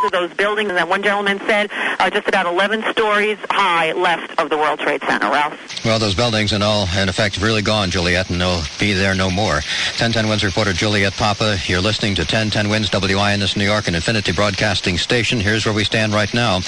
of those buildings that one gentleman said are just about 11 stories high left of the World Trade Center. Ralph? Well, those buildings and all, in effect, really gone, Juliet, and they'll be there no more. 1010 Wins reporter Juliet Papa. You're listening to 1010 Wins WINS New York, an Infinity Broadcasting station. Here's where we stand right now.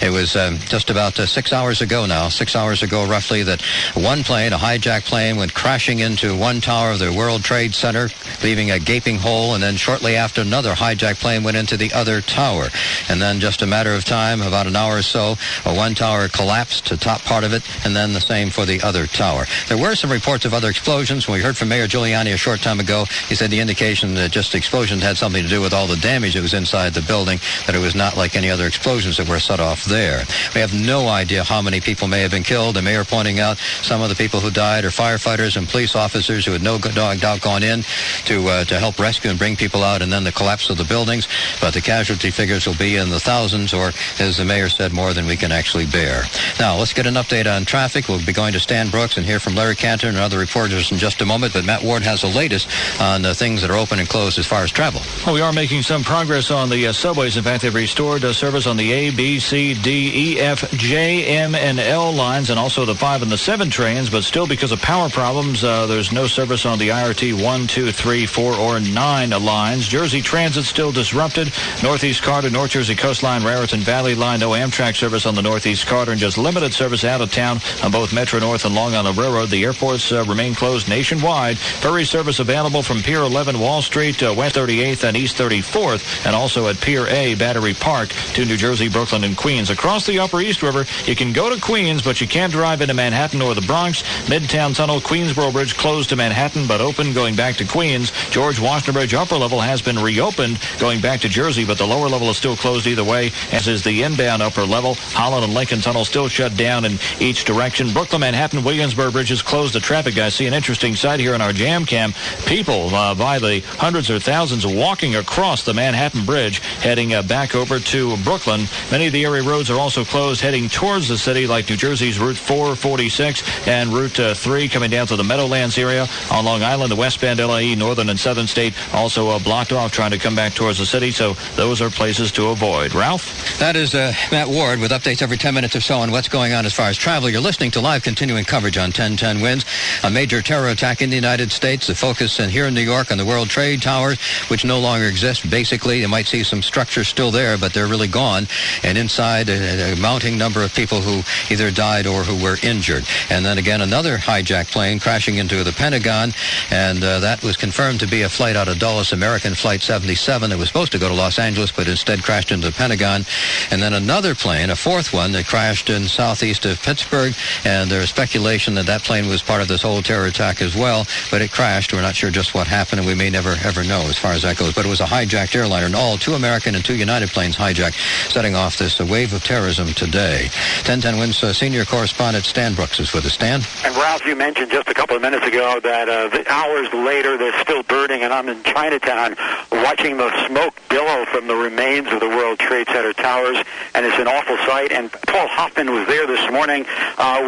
It was just about 6 hours ago now, 6 hours ago roughly, that one plane, a hijacked plane, went crashing into one tower of the World Trade Center, leaving a gaping hole, and then shortly after, another hijacked plane went into the other tower. And then just a matter of time, about an hour or so, one tower collapsed, the top part of it, and then the same for the other tower. There were some reports of other explosions. When we heard from Mayor Giuliani a short time ago, he said the indication that just the explosions had something to do with all the damage that was inside the building, that it was not like any other explosions that were set off there. We have no idea how many people may have been killed. The mayor pointing out some of the people who died are firefighters and police officers who had no doubt gone in to help rescue and bring people out, and then the collapse of the buildings. But the casualty figures will be in the thousands, or, as the mayor said, more than we can actually bear. Now, let's get an update on traffic. We'll be going to Stan Brooks and hear from Larry Cantor and other reporters in just a moment, but Matt Ward has the latest on things that are open and closed as far as travel. Well, we are making some progress on the subways. In fact, they've restored service on the A, B, C, D, E, F, J, M, and L lines, and also the 5 and the 7 trains, but still because of power problems, there's no service on the IRT 1, 2, 3, 4, or 9 lines. Jersey Transit still disrupted. Northeast Corridor, North Jersey Coastline, Raritan Valley Line, no Amtrak service on the Northeast Corridor, and just limited service out of town on both Metro North and Long Island Railroad. The airports remain closed nationwide. Ferry service available from Pier 11 Wall Street, West 38th and East 34th, and also at Pier A Battery Park to New Jersey, Brooklyn, and Queens. Across the Upper East River, you can go to Queens, but you can't drive into Manhattan or the Bronx. Midtown Tunnel, Queensboro Bridge closed to Manhattan, but open going back to Queens. George Washington Bridge upper level has been reopened going back to Jersey, but the lower level is still closed either way, as is the inbound upper level. Holland and Lincoln Tunnel still shut down in each direction. Brooklyn, Manhattan, Williamsburg bridges closed to traffic. I see an interesting sight here in our jam cam. People by the hundreds or thousands walking across the Manhattan Bridge, heading back over to Brooklyn. Many of the area roads are also closed heading towards the city, like New Jersey's Route 446 and Route 3 coming down to the Meadowlands area. On Long Island, the westbound LIE, Northern and Southern State also blocked off trying to come back towards the city, so those are places to avoid. Ralph? That is Matt Ward with updates every 10 minutes or so on what's going on as far as travel. You're listening to live continuing coverage on 1010 Wins. A major terror attack in the United States. The focus here in New York on the World Trade Towers, which no longer exist. Basically, you might see some structures still there, but they're really gone. And inside, a mounting number of people who either died or who were injured. And then again, another hijacked plane crashing into the Pentagon, and that was confirmed to be a flight out of Dulles, American Flight 77, that was supposed to go to Los Angeles, but instead crashed into the Pentagon. And then another plane, a fourth one, that crashed in southeast of Pittsburgh, and there's speculation that that plane was part of this whole terror attack as well, but it crashed. We're not sure just what happened, and we may never ever know as far as that goes. But it was a hijacked airliner, and all 2 American and 2 United planes hijacked, setting off this wave of terrorism today. 1010 Wins senior correspondent Stan Brooks is with us. Stan? And Ralph, you mentioned just a couple of minutes ago that hours later they're still burning, and I'm in Chinatown watching the smoke billow from the remains of the World Trade Center towers, and it's an awful sight. And Paul Hoffman was there this morning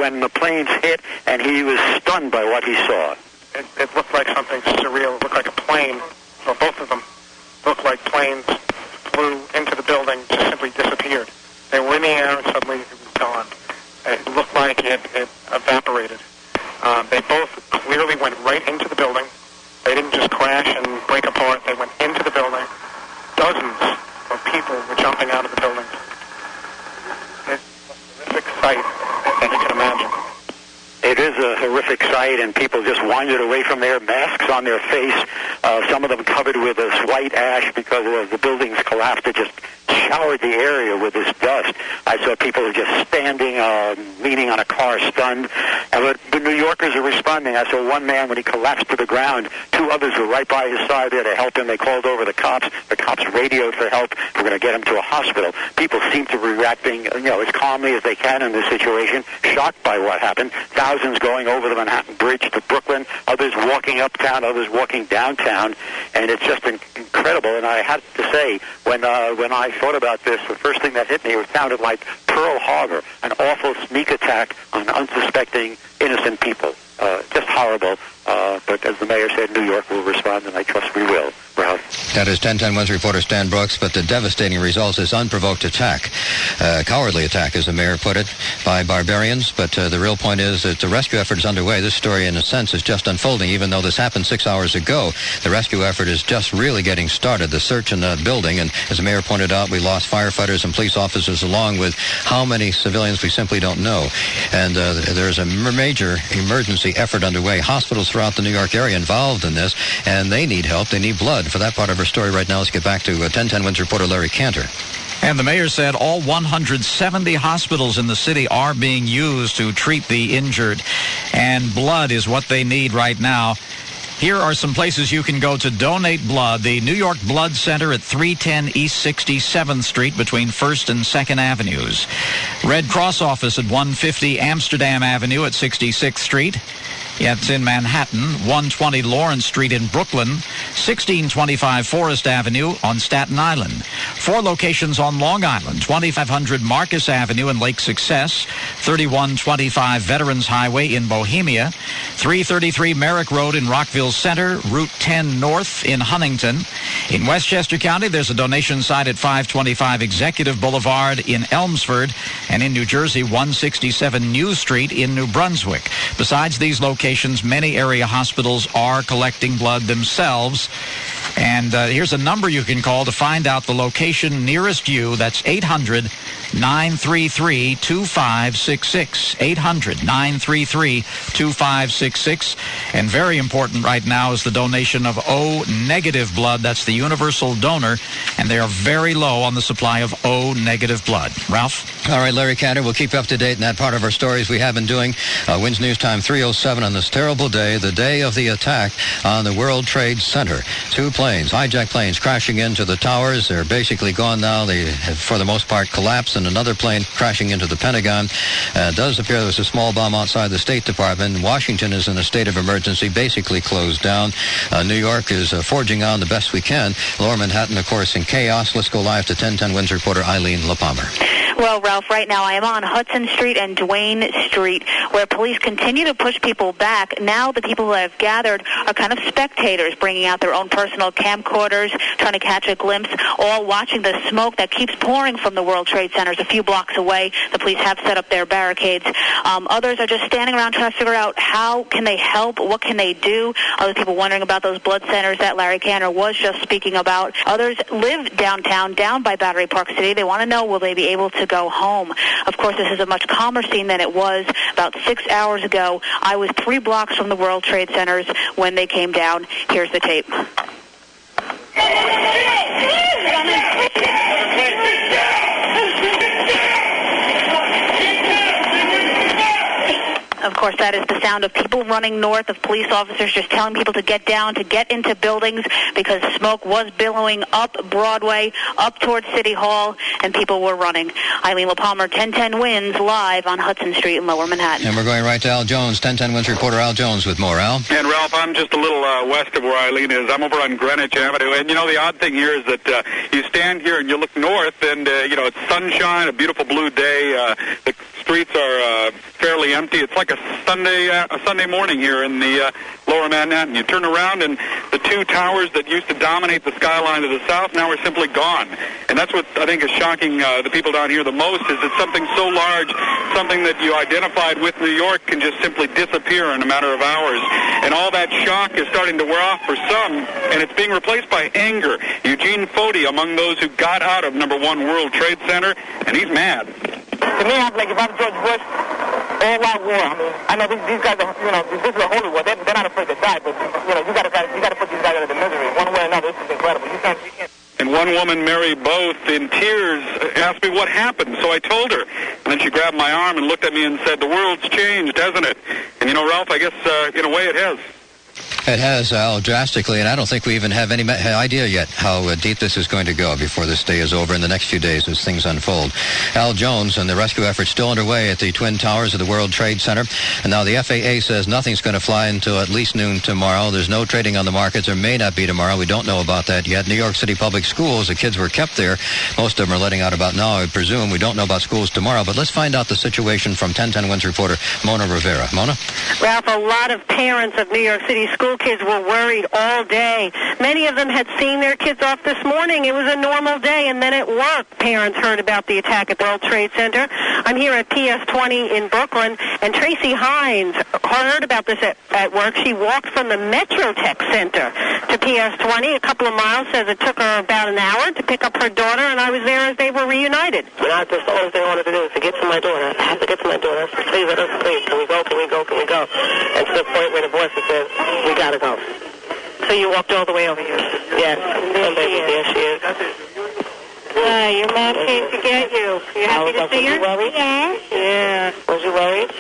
when the planes hit, and he was stunned by what he saw. It looked like something surreal. It looked like a plane. Well, both of them looked like planes flew into the building, just simply disappeared. They were in the air, and suddenly it was gone. It looked like it evaporated. They both clearly went right into the building. They didn't just crash and break apart. They went into the building. Dozens of people were jumping out of the building. It's a horrific sight that you can imagine. It is a horrific sight, and people just wandered away from their masks on their face. Some of them covered with this white ash because the buildings collapsed. It just showered the area with this dust. I saw people just standing, leaning on a car, stunned. But the New Yorkers are responding. I saw one man, when he collapsed to the ground, 2 others were right by his side there to help him. They called over the cops. The cops radioed for help. We're going to get him to a hospital. People seem to be reacting, as calmly as they can in this situation, shocked by what happened. Thousands going over the Manhattan Bridge to Brooklyn, others walking uptown, others walking downtown, and it's just incredible. And I have to say, when I thought about this, the first thing that hit me, it sounded like Pearl Harbor, an awful sneak attack on unsuspecting, innocent people. Just horrible. But as the mayor said, New York will respond, and I trust we will. Ralph. That is 1010 Wins reporter Stan Brooks, but the devastating result is unprovoked attack. Cowardly attack, as the mayor put it, by barbarians. But the real point is that the rescue effort is underway. This story, in a sense, is just unfolding. Even though this happened 6 hours ago, the rescue effort is just really getting started. The search in that building, and as the mayor pointed out, we lost firefighters and police officers along with how many civilians we simply don't know. And there's a major emergency effort underway. Hospitals throughout the New York area involved in this, and they need help. They need blood. For that part of our story right now, let's get back to 1010 Wins reporter Larry Cantor. And the mayor said all 170 hospitals in the city are being used to treat the injured, and blood is what they need right now. Here are some places you can go to donate blood. The New York Blood Center at 310 East 67th Street between 1st and 2nd Avenues. Red Cross office at 150 Amsterdam Avenue at 66th Street. It's in Manhattan, 120 Lawrence Street in Brooklyn, 1625 Forest Avenue on Staten Island. 4 locations on Long Island, 2500 Marcus Avenue in Lake Success, 3125 Veterans Highway in Bohemia, 333 Merrick Road in Rockville Center, Route 10 North in Huntington. In Westchester County, there's a donation site at 525 Executive Boulevard in Elmsford, and in New Jersey, 167 New Street in New Brunswick. Besides these locations, many area hospitals are collecting blood themselves. And here's a number you can call to find out the location nearest you. That's 800-933-2566. 800-933-2566. And very important right now is the donation of O-negative blood. That's the universal donor. And they are very low on the supply of O-negative blood. Ralph? All right, Larry Cantor, we'll keep you up to date in that part of our stories we have been doing. Wins News Time 3:07 on this terrible day, the day of the attack on the World Trade Center. 2 planes, hijacked planes, crashing into the towers. They're basically gone now. They have, for the most part, collapsed, and another plane crashing into the Pentagon. It does appear there was a small bomb outside the State Department. Washington is in a state of emergency, basically closed down. New York is forging on the best we can. Lower Manhattan, of course, in chaos. Let's go live to 1010 Wins reporter Eileen LaPalmer. Well, Ralph, right now I am on Hudson Street and Duane Street, where police continue to push people back. Now the people who have gathered are kind of spectators, bringing out their own personal camcorders, trying to catch a glimpse, all watching the smoke that keeps pouring from the World Trade Centers a few blocks away. The police have set up their barricades. Others are just standing around trying to figure out how can they help, what can they do. Other people wondering about those blood centers that Larry Cantor was just speaking about. Others live downtown, down by Battery Park City. They want to know, will they be able to go home? Of course, this is a much calmer scene than it was about 6 hours ago. I was 3 blocks from the World Trade Centers when they came down. Here's the tape. Of course, that is the sound of people running north, of police officers just telling people to get down, to get into buildings, because smoke was billowing up Broadway, up towards City Hall, and people were running. Eileen LaPalmer, 1010 Wins, live on Hudson Street in Lower Manhattan. And we're going right to Al Jones, 1010 Wins reporter Al Jones with more. Al? And Ralph, I'm just a little west of where Eileen is. I'm over on Greenwich Avenue, and the odd thing here is that you stand here and you look north, and it's sunshine, a beautiful blue day. The streets are fairly empty. It's like a Sunday morning here in the Lower Manhattan. You turn around, and the 2 towers that used to dominate the skyline to the south now are simply gone. And that's what I think is shocking the people down here the most, is that something so large, something that you identified with New York, can just simply disappear in a matter of hours. And all that shock is starting to wear off for some, and it's being replaced by anger. Eugene Foti among those who got out of number 1 World Trade Center, and he's mad. To me, I'm like, if I'm George Bush, all-out war. I know these guys are, this is a holy war. They're not afraid to die, but, you got to put these guys out of the misery. One way or another, this is incredible. You can't. And one woman, Mary Both, in tears, asked me what happened. So I told her. And then she grabbed my arm and looked at me and said, the world's changed, hasn't it? And, Ralph, I guess, in a way it has. It has, Al, drastically, and I don't think we even have any idea yet how deep this is going to go before this day is over in the next few days as things unfold. Al Jones and the rescue effort still underway at the Twin Towers of the World Trade Center. And now the FAA says nothing's going to fly until at least noon tomorrow. There's no trading on the markets. There may not be tomorrow. We don't know about that yet. New York City Public Schools, the kids were kept there. Most of them are letting out about now, I presume. We don't know about schools tomorrow, but let's find out the situation from 1010 Wins reporter Mona Rivera. Mona? Ralph, a lot of parents of New York City school kids were worried all day. Many of them had seen their kids off this morning. It was a normal day, and then at work, parents heard about the attack at the World Trade Center. I'm here at PS20 in Brooklyn, and Tracy Hines heard about this at work. She walked from the Metrotech Center to PS20, a couple of miles, says it took her about an hour to pick up her daughter, and I was there as they were reunited. That's the only thing I wanted to do is to get to my daughter. I have to get to my daughter. Please, let us please. Can we go? Can we go? Can we go? And to the point where the voice says, we got to go. So you walked all the way over here? Yes. And there she is. Your mom came to get you. You happy to see her? Was you worried? Yes. Yeah. Was you worried?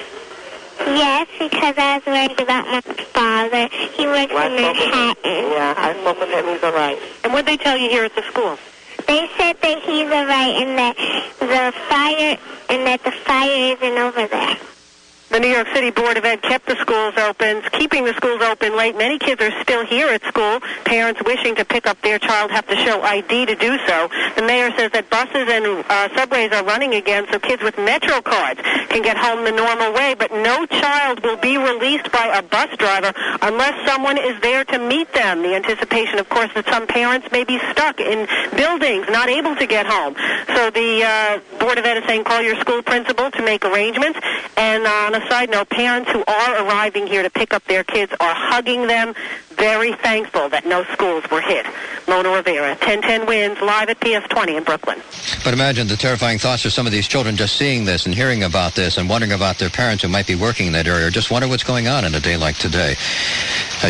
Yes, because I was worried about my father. He works in Manhattan. Yeah, I spoke with him. He's all right. And what did they tell you here at the school? They said that he's all right and that the fire isn't over there. The New York City Board of Ed kept the schools open, keeping the schools open late. Many kids are still here at school. Parents wishing to pick up their child have to show ID to do so. The mayor says that buses and subways are running again, so kids with Metro cards can get home the normal way, but no child will be released by a bus driver unless someone is there to meet them. The anticipation, of course, that some parents may be stuck in buildings, not able to get home. So the Board of Ed is saying call your school principal to make arrangements. And on a side note, parents who are arriving here to pick up their kids are hugging them, very thankful that no schools were hit. Mona Rivera, 1010 Wins, live at PS20 in Brooklyn. But imagine the terrifying thoughts of some of these children just seeing this and hearing about this and wondering about their parents who might be working in that area, or just wonder what's going on in a day like today.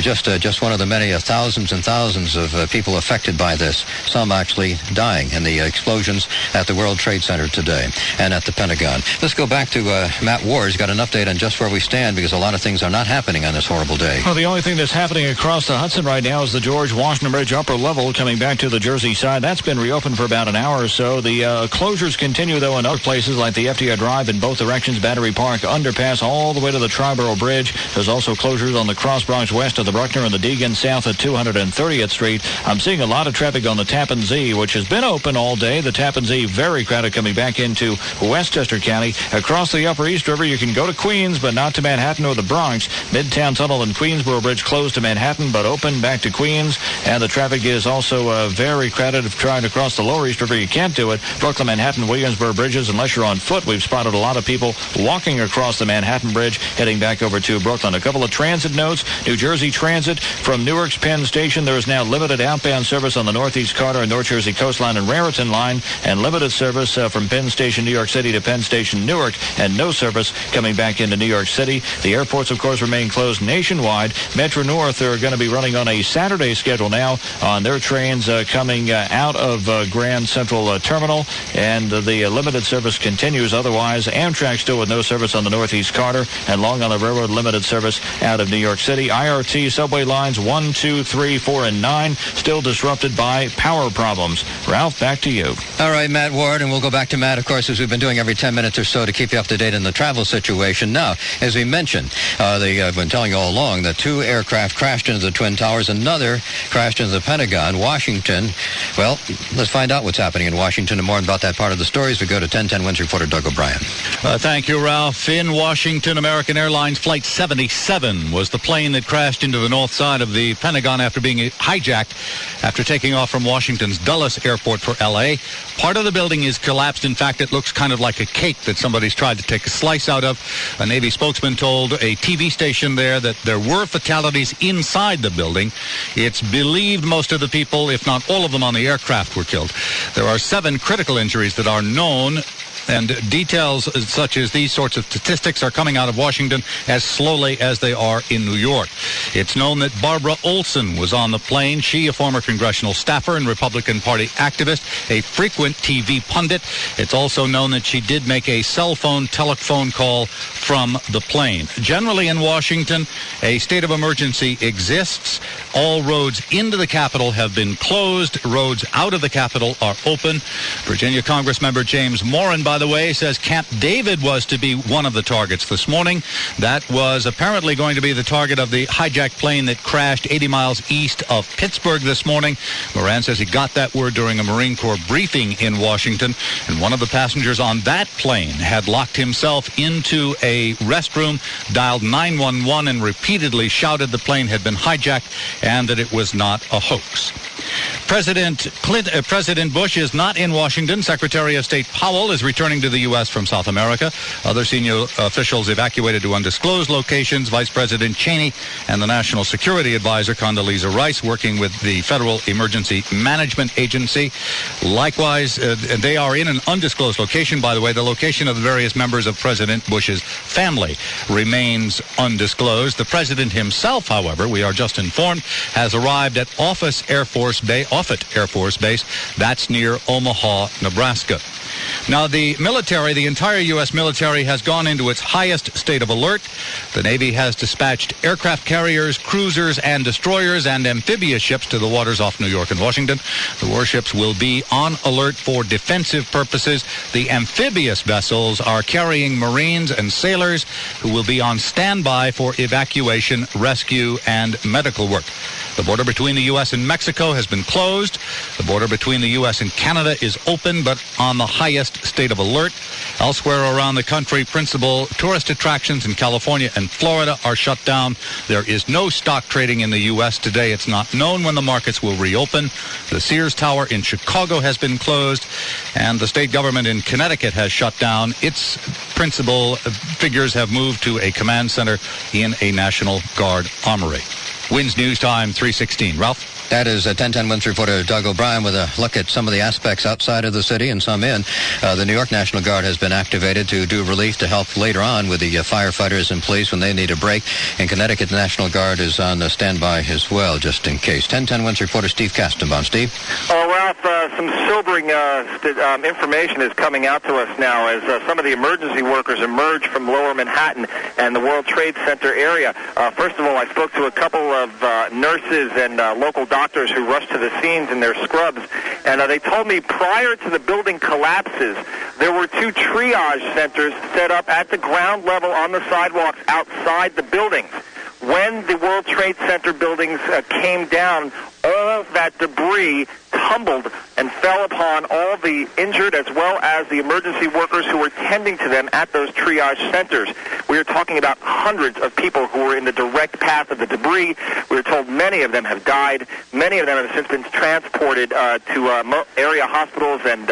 Just one of the many thousands and thousands of people affected by this, some actually dying in the explosions at the World Trade Center today and at the Pentagon. Let's go back to Matt Ward. He's got an update on just where we stand, because a lot of things are not happening on this horrible day. Well, the only thing that's happening across the Hudson right now is the George Washington Bridge upper level coming back to the Jersey side. That's been reopened for about an hour or so. The closures continue, though, in other places like the FDR Drive in both directions, Battery Park underpass all the way to the Triborough Bridge. There's also closures on the Cross Bronx west of the Bruckner and the Deegan south at 230th Street. I'm seeing a lot of traffic on the Tappan Zee, which has been open all day. The Tappan Zee very crowded coming back into Westchester County. Across the Upper East River, you can go to Queens, but not to Manhattan or the Bronx. Midtown Tunnel and Queensboro Bridge closed to Manhattan, but open back to Queens. And the traffic is also very crowded. If trying to cross the Lower East River, you can't do it. Brooklyn, Manhattan, Williamsburg bridges, unless you're on foot. We've spotted a lot of people walking across the Manhattan Bridge, heading back over to Brooklyn. A couple of transit notes. New Jersey Transit from Newark's Penn Station. There is now limited outbound service on the Northeast Carter and North Jersey Coastline and Raritan line, and limited service from Penn Station, New York City to Penn Station, Newark, and no service coming back into New York City. The airports, of course, remain closed nationwide. Metro North are going to be running on a Saturday schedule now on their trains coming out of Grand Central Terminal, and the limited service continues. Otherwise, Amtrak still with no service on the Northeast Carter, and Long Island Railroad limited service out of New York City. IRT subway lines 1, 2, 3, 4, and 9 still disrupted by power problems. Ralph, back to you. All right, Matt Ward, and we'll go back to Matt, of course, as we've been doing every 10 minutes or so to keep you up to date in the travel situation. Now, as we mentioned, I've been telling you all along that 2 aircraft crashed into the Twin Towers. Another crashed into the Pentagon, Washington. Well, let's find out what's happening in Washington and more about that part of the story as we go to 1010 Wins reporter Doug O'Brien. Thank you, Ralph. In Washington, American Airlines Flight 77 was the plane that crashed into the north side of the Pentagon after being hijacked after taking off from Washington's Dulles Airport for L.A. Part of the building is collapsed. In fact, it looks kind of like a cake that somebody's tried to take a slice out of. A Navy spokesman told a TV station there that there were fatalities inside the building. It's believed most of the people, if not all of them on the aircraft, were killed. There are 7 critical injuries that are known, and details such as these sorts of statistics are coming out of Washington as slowly as they are in New York. It's known that Barbara Olson was on the plane. She, a former congressional staffer and Republican Party activist, a frequent TV pundit. It's also known that she did make a cell phone telephone call from the plane. Generally in Washington, a state of emergency exists. All roads into the Capitol have been closed. Roads out of the Capitol are open. Virginia Congressmember James Moran, by the way, says Camp David was to be one of the targets this morning. That was apparently going to be the target of the hijacked plane that crashed 80 miles east of Pittsburgh this morning. Moran says he got that word during a Marine Corps briefing in Washington, and one of the passengers on that plane had locked himself into a a restroom, dialed 911 and repeatedly shouted the plane had been hijacked and that it was not a hoax. President Bush is not in Washington. Secretary of State Powell is returning to the U.S. from South America. Other senior officials evacuated to undisclosed locations. Vice President Cheney and the National Security Advisor Condoleezza Rice working with the Federal Emergency Management Agency. Likewise, they are in an undisclosed location. By the way, the location of the various members of President Bush's family remains undisclosed. The president himself, however, we are just informed, has arrived at Offutt Air Force Base. That's near Omaha, Nebraska. Now, the entire U.S. military has gone into its highest state of alert. The Navy has dispatched aircraft carriers, cruisers, and destroyers and amphibious ships to the waters off New York and Washington. The warships will be on alert for defensive purposes. The amphibious vessels are carrying Marines and sailors who will be on standby for evacuation, rescue, and medical work. The border between the U.S. and Mexico has been closed. The border between the U.S. and Canada is open, but on the highest state of alert. Elsewhere around the country, principal tourist attractions in California and Florida are shut down. There is no stock trading in the U.S. today. It's not known when the markets will reopen. The Sears Tower in Chicago has been closed, and the state government in Connecticut has shut down. Its principal figures have moved to a command center in a National Guard armory. Winds News Time 3:16. Ralph? That is 1010 Winds reporter Doug O'Brien with a look at some of the aspects outside of the city and some in. The New York National Guard has been activated to do relief to help later on with the firefighters and police when they need a break. In Connecticut, the National Guard is on standby as well, just in case. 1010 Winds reporter Steve Kastenbaum. Steve? Oh, Ralph, some sobering information is coming out to us now as some of the emergency workers emerge from Lower Manhattan and the World Trade Center area. First of all, I spoke to a couple of nurses and local doctors who rushed to the scenes in their scrubs, and they told me prior to the building collapses, there were 2 triage centers set up at the ground level on the sidewalks outside the buildings. When the World Trade Center buildings came down, all that debris tumbled and fell upon all the injured as well as the emergency workers who were tending to them at those triage centers. We are talking about hundreds of people who were in the direct path of the debris. We are told many of them have died. Many of them have since been transported to area hospitals and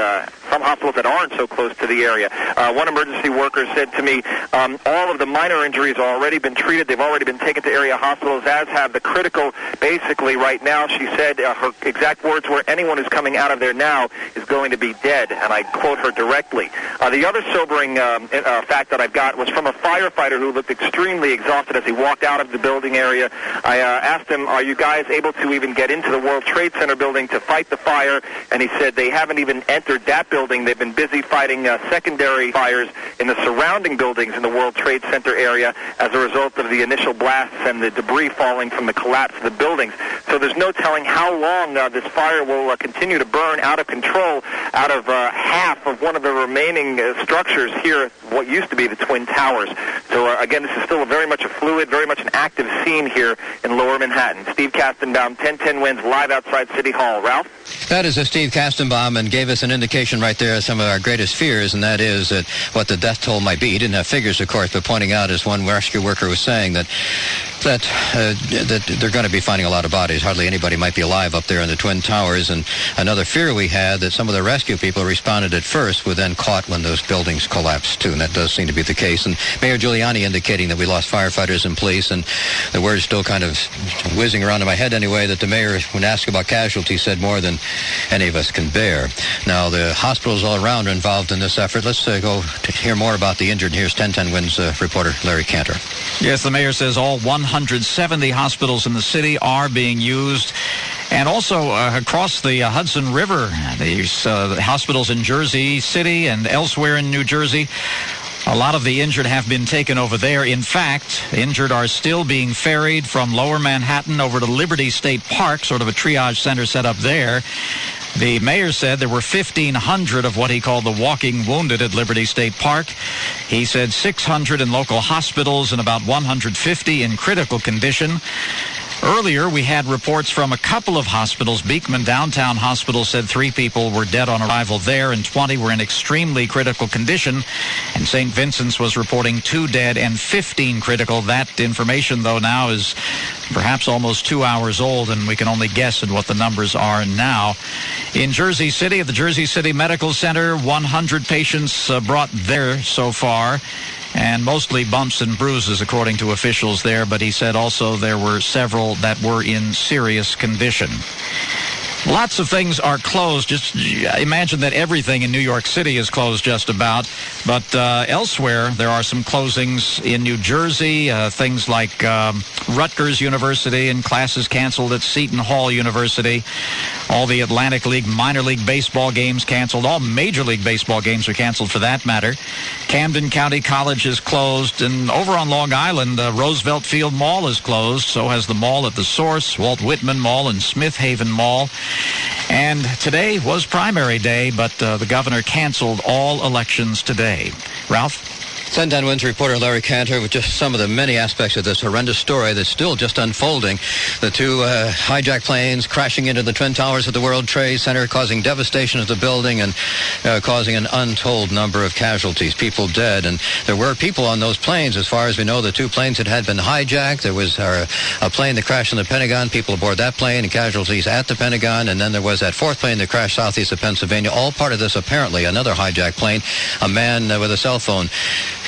some hospitals that aren't so close to the area. One emergency worker said to me, all of the minor injuries have already been treated. They've already been taken to area hospitals, as have the critical. Basically, right now, she said her exact words were, anyone who's coming out of there now is going to be dead, and I quote her directly. The other sobering fact that I've got was from a firefighter who looked extremely exhausted as he walked out of the building area. I asked him, are you guys able to even get into the World Trade Center building to fight the fire? And he said they haven't even entered that building. They've been busy fighting secondary fires in the surrounding buildings in the World Trade Center area as a result of the initial blasts and the debris falling from the collapse of the buildings. So there's no telling how long this fire will continue to burn out of control out of half of one of the remaining structures here, what used to be the Twin Towers. So again, this is still very much a fluid, very much an active scene here in Lower Manhattan. Steve Kastenbaum, 1010 Winds, live outside City Hall. Ralph? That is Steve Kastenbaum, and gave us an indication right there of some of our greatest fears, and that is that what the death toll might be. He didn't have figures, of course, but pointing out, as one rescue worker was saying, that they're going to be finding a lot of bodies. Hardly anybody might be alive up there in the Twin Towers. And another fear we had, that some of the rescue people responded at first were then caught when those buildings collapsed too, and that does seem to be the case. And Mayor Giuliani indicating that we lost firefighters and police, and the word's still kind of whizzing around in my head anyway, that the mayor, when asked about casualties, said more than any of us can bear. Now, the hospitals all around are involved in this effort. Let's go to hear more about the injured. Here's 1010 Winds reporter Larry Cantor. Yes, the mayor says all 170 hospitals in the city are being used. And also across the Hudson River, these hospitals in Jersey City and elsewhere in New Jersey, a lot of the injured have been taken over there. In fact, the injured are still being ferried from Lower Manhattan over to Liberty State Park, sort of a triage center set up there. The mayor said there were 1,500 of what he called the walking wounded at Liberty State Park. He said 600 in local hospitals and about 150 in critical condition. Earlier, we had reports from a couple of hospitals. Beekman Downtown Hospital said 3 people were dead on arrival there and 20 were in extremely critical condition. And St. Vincent's was reporting 2 dead and 15 critical. That information, though, now is perhaps almost 2 hours old, and we can only guess at what the numbers are now. In Jersey City, at the Jersey City Medical Center, 100 patients brought there so far, and mostly bumps and bruises, according to officials there. But he said also there were several that were in serious condition. Lots of things are closed. Just imagine that everything in New York City is closed just about. But elsewhere, there are some closings in New Jersey, things like Rutgers University and classes canceled at Seton Hall University. All the Atlantic League minor league baseball games canceled. All Major League Baseball games are canceled for that matter. Camden County College is closed. And over on Long Island, Roosevelt Field Mall is closed. So has the mall at the Source, Walt Whitman Mall, and Smith Haven Mall. And today was primary day, but the governor canceled all elections today. Ralph? 1010 Wins reporter Larry Cantor with just some of the many aspects of this horrendous story that's still just unfolding. The 2 hijacked planes crashing into the Twin Towers of the World Trade Center, causing devastation of the building and causing an untold number of casualties, people dead. And there were people on those planes. As far as we know, the 2 planes that had been hijacked. There was a plane that crashed in the Pentagon, people aboard that plane, and casualties at the Pentagon. And then there was that 4th plane that crashed southeast of Pennsylvania. All part of this, apparently, another hijacked plane. A man with a cell phone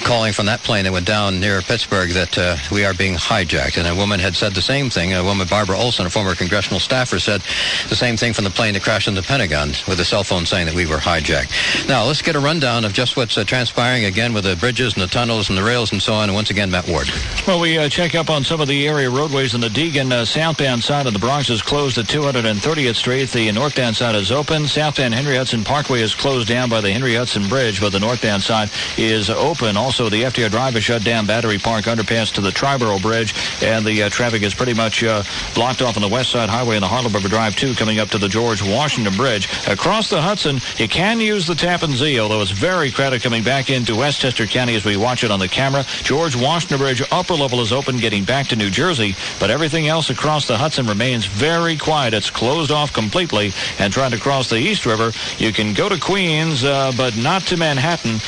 calling from that plane that went down near Pittsburgh that we are being hijacked. And a woman had said the same thing. A woman, Barbara Olson, a former congressional staffer, said the same thing from the plane that crashed in the Pentagon with a cell phone saying that we were hijacked. Now, let's get a rundown of just what's transpiring again with the bridges and the tunnels and the rails and so on. And once again, Matt Ward. Well, we check up on some of the area roadways in the Deegan southbound side of the Bronx is closed at 230th Street. The northbound side is open. Southbound Henry Hudson Parkway is closed down by the Henry Hudson Bridge, but the northbound side is open. Also, the FDR Drive is shut down, Battery Park underpass to the Triborough Bridge, and the traffic is pretty much blocked off on the West Side Highway and the Harlem River Drive 2 coming up to the George Washington Bridge. Across the Hudson, you can use the Tappan Zee, although it's very crowded coming back into Westchester County as we watch it on the camera. George Washington Bridge upper level is open getting back to New Jersey, but everything else across the Hudson remains very quiet. It's closed off completely, and trying to cross the East River, you can go to Queens, but not to Manhattan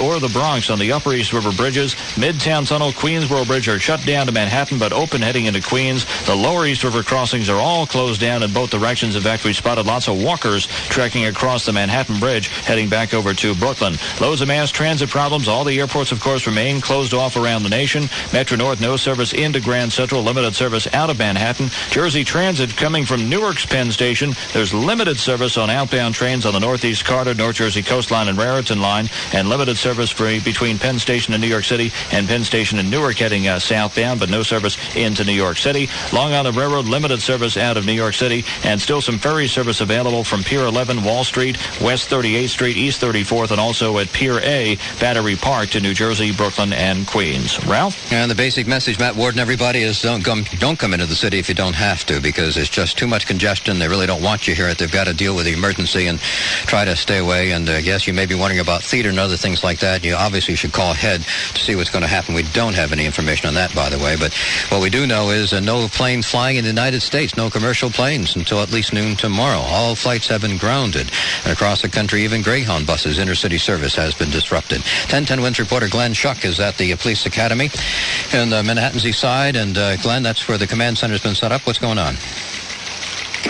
or the Bronx on the Upper East River bridges. Midtown Tunnel, Queensboro Bridge are shut down to Manhattan, but open heading into Queens. The Lower East River crossings are all closed down in both directions. In fact, we spotted lots of walkers trekking across the Manhattan Bridge, heading back over to Brooklyn. Loads of mass transit problems. All the airports, of course, remain closed off around the nation. Metro North, no service into Grand Central. Limited service out of Manhattan. Jersey Transit coming from Newark's Penn Station. There's limited service on outbound trains on the Northeast Corridor, North Jersey Coastline and Raritan Line, and limited service between Penn Station and New York City and Penn Station in Newark heading southbound, but no service into New York City. Long Island Railroad, limited service out of New York City, and still some ferry service available from Pier 11, Wall Street, West 38th Street, East 34th, and also at Pier A, Battery Park to New Jersey, Brooklyn, and Queens. Ralph? And the basic message, Matt Ward and everybody, is don't come into the city if you don't have to, because there's just too much congestion. They really don't want you here. They've got to deal with the emergency and try to stay away. And yes, you may be wondering about theater and other things like that. You obviously should call ahead to see what's going to happen. We don't have any information on that, by the way, but what we do know is no planes flying in the United States, no commercial planes until at least noon tomorrow. All flights have been grounded. And across the country, even Greyhound buses, intercity service has been disrupted. 1010 Wins reporter Glenn Schuck is at the Police Academy in the Manhattan's East Side. And Glenn, that's where the command center's been set up. What's going on?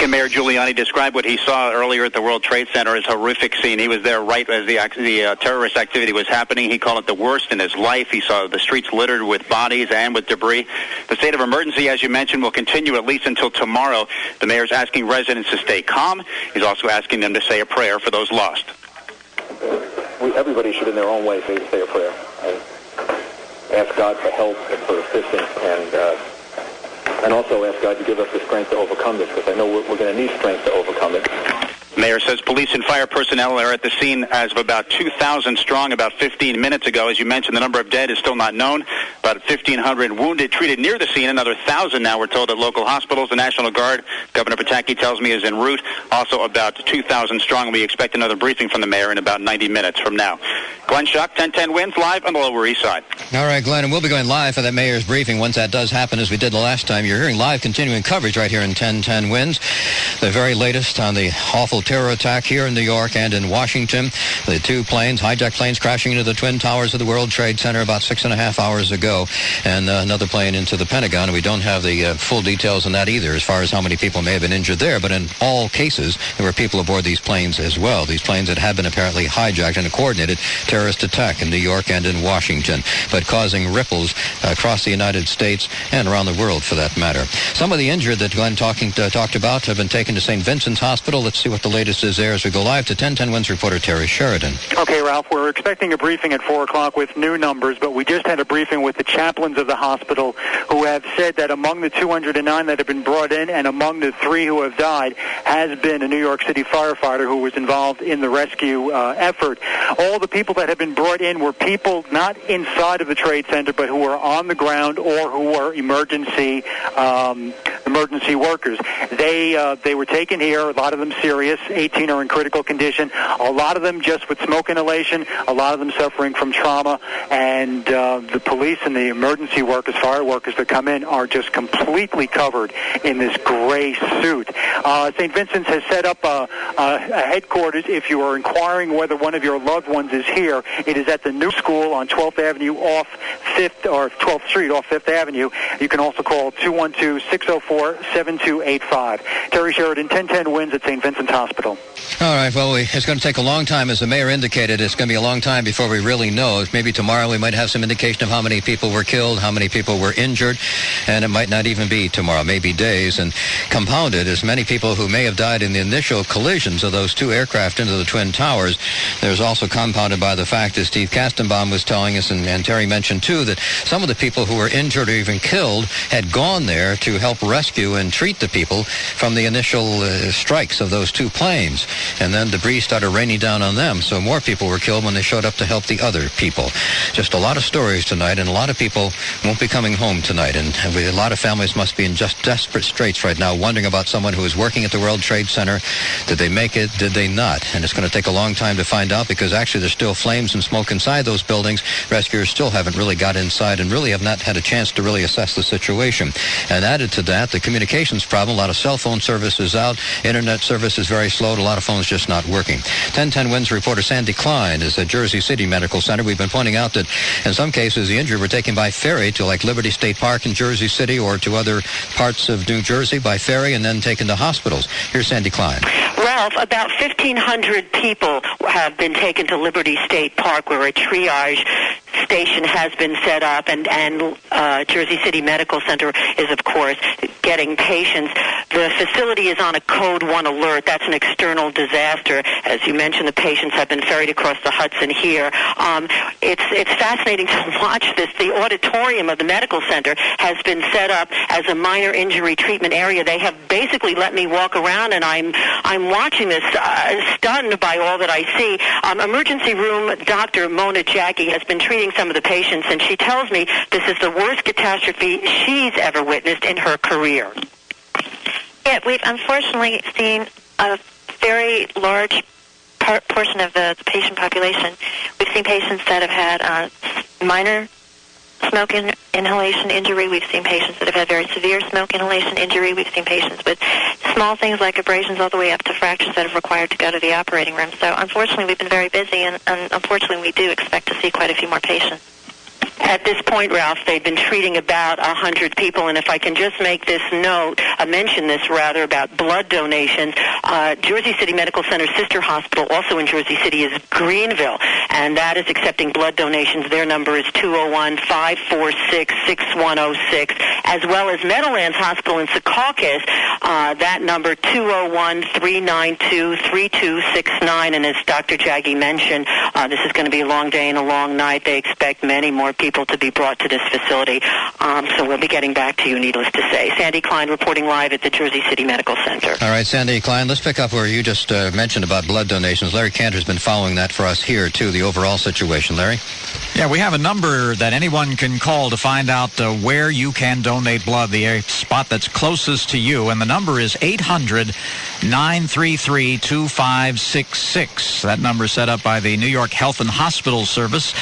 Mayor Giuliani described what he saw earlier at the World Trade Center as a horrific scene. He was there right as the terrorist activity was happening. He called it the worst in his life. He saw the streets littered with bodies and with debris. The state of emergency, as you mentioned, will continue at least until tomorrow. The mayor's asking residents to stay calm. He's also asking them to say a prayer for those lost. Everybody should, in their own way, say a prayer. And ask God for help and for assistance, and also ask God to give us the strength to overcome this, because I know we're going to need strength to overcome it. Mayor says police and fire personnel are at the scene as of about 2,000 strong about 15 minutes ago. As you mentioned, the number of dead is still not known. About 1,500 wounded treated near the scene. Another 1,000 now, we're told, at local hospitals. The National Guard, Governor Pataki tells me, is en route. Also about 2,000 strong. We expect another briefing from the mayor in about 90 minutes from now. Glenn Schuck, 1010 Wins, live on the Lower East Side. All right, Glenn, and we'll be going live for that mayor's briefing once that does happen, as we did the last time. You're hearing live continuing coverage right here in 1010 Wins. The very latest on the awful terror attack here in New York and in Washington. The two planes, hijacked planes, crashing into the Twin Towers of the World Trade Center about 6.5 hours ago, and another plane into the Pentagon. We don't have the full details on that either, as far as how many people may have been injured there, but in all cases, there were people aboard these planes as well. These planes that had been apparently hijacked in a coordinated terrorist attack in New York and in Washington, but causing ripples across the United States and around the world, for that matter. Some of the injured that Glenn talked about have been taken to St. Vincent's Hospital. Let's see what the latest is there as we go live to 1010 Wins reporter Terry Sheridan. Okay, Ralph, we're expecting a briefing at 4 o'clock with new numbers, but we just had a briefing with the chaplains of the hospital who have said that among the 209 that have been brought in and among the 3 who have died has been a New York City firefighter who was involved in the rescue effort. All the people that have been brought in were people not inside of the Trade Center, but who were on the ground or who were emergency workers. They were taken here, a lot of them serious, 18 are in critical condition, a lot of them just with smoke inhalation, a lot of them suffering from trauma, and the police and the emergency workers, fire workers that come in are just completely covered in this gray suit. St. Vincent's has set up a headquarters. If you are inquiring whether one of your loved ones is here, it is at the new school on 12th Avenue off 5th, or 12th Street off 5th Avenue. You can also call 212-604-7285. Terry Sheridan, 1010 Wins at St. Vincent's Hospital. All right, well, it's going to take a long time. As the mayor indicated, it's going to be a long time before we really know. Maybe tomorrow we might have some indication of how many people were killed, how many people were injured, and it might not even be tomorrow, maybe days. And compounded, as many people who may have died in the initial collisions of those 2 aircraft into the Twin Towers, there's also compounded by the fact, as Steve Kastenbaum was telling us, and Terry mentioned too, that some of the people who were injured or even killed had gone there to help rescue and treat the people from the initial strikes of those 2 planes. And then debris started raining down on them, so more people were killed when they showed up to help the other people. Just a lot of stories tonight, and a lot of people won't be coming home tonight. And a lot of families must be in just desperate straits right now, wondering about someone who is working at the World Trade Center. Did they make it? Did they not? And it's going to take a long time to find out, because actually there's still flames and smoke inside those buildings. Rescuers still haven't really got inside and really have not had a chance to really assess the situation. And added to that, the communications problem. A lot of cell phone service is out. Internet service is very slow. A lot of phones just not working. 1010 Wins reporter Sandy Klein is at Jersey City Medical Center. We've been pointing out that in some cases the injured were taken by ferry to like Liberty State Park in Jersey City or to other parts of New Jersey by ferry and then taken to hospitals. Here's Sandy Klein. Ralph, about 1,500 people have been taken to Liberty State Park, where a triage station has been set up, and Jersey City Medical Center is, of course, getting patients. The facility is on a Code 1 alert. That's an external disaster. As you mentioned, the patients have been ferried across the Hudson here. It's fascinating to watch this. The auditorium of the medical center has been set up as a minor injury treatment area. They have basically let me walk around, and I'm watching this, stunned by all that I see. Emergency room Dr. Mona Jackie has been treating some of the patients, and she tells me this is the worst catastrophe she's ever witnessed in her career. Yeah, we've unfortunately seen a very large portion of the patient population. We've seen patients that have had minor smoke inhalation injury. We've seen patients that have had very severe smoke inhalation injury. We've seen patients with small things like abrasions all the way up to fractures that have required to go to the operating room. So unfortunately, we've been very busy, and unfortunately, we do expect to see quite a few more patients. At this point, Ralph, they've been treating about 100 people, and if I can just make this note, mention this rather, about blood donations, Jersey City Medical Center sister hospital, also in Jersey City, is Greenville, and that is accepting blood donations. Their number is 201-546-6106, as well as Meadowlands Hospital in Secaucus, that number 201-392-3269, and as Dr. Jaggi mentioned, this is going to be a long day and a long night. They expect many more people people to be brought to this facility. So we'll be getting back to you, needless to say. Sandy Klein reporting live at the Jersey City Medical Center. All right, Sandy Klein, let's pick up where you just mentioned about blood donations. Larry Cantor's been following that for us here, too, the overall situation. Larry? Yeah, we have a number that anyone can call to find out where you can donate blood, the spot that's closest to you, and the number is 800-933-2566. That number is set up by the New York Health and Hospital Service.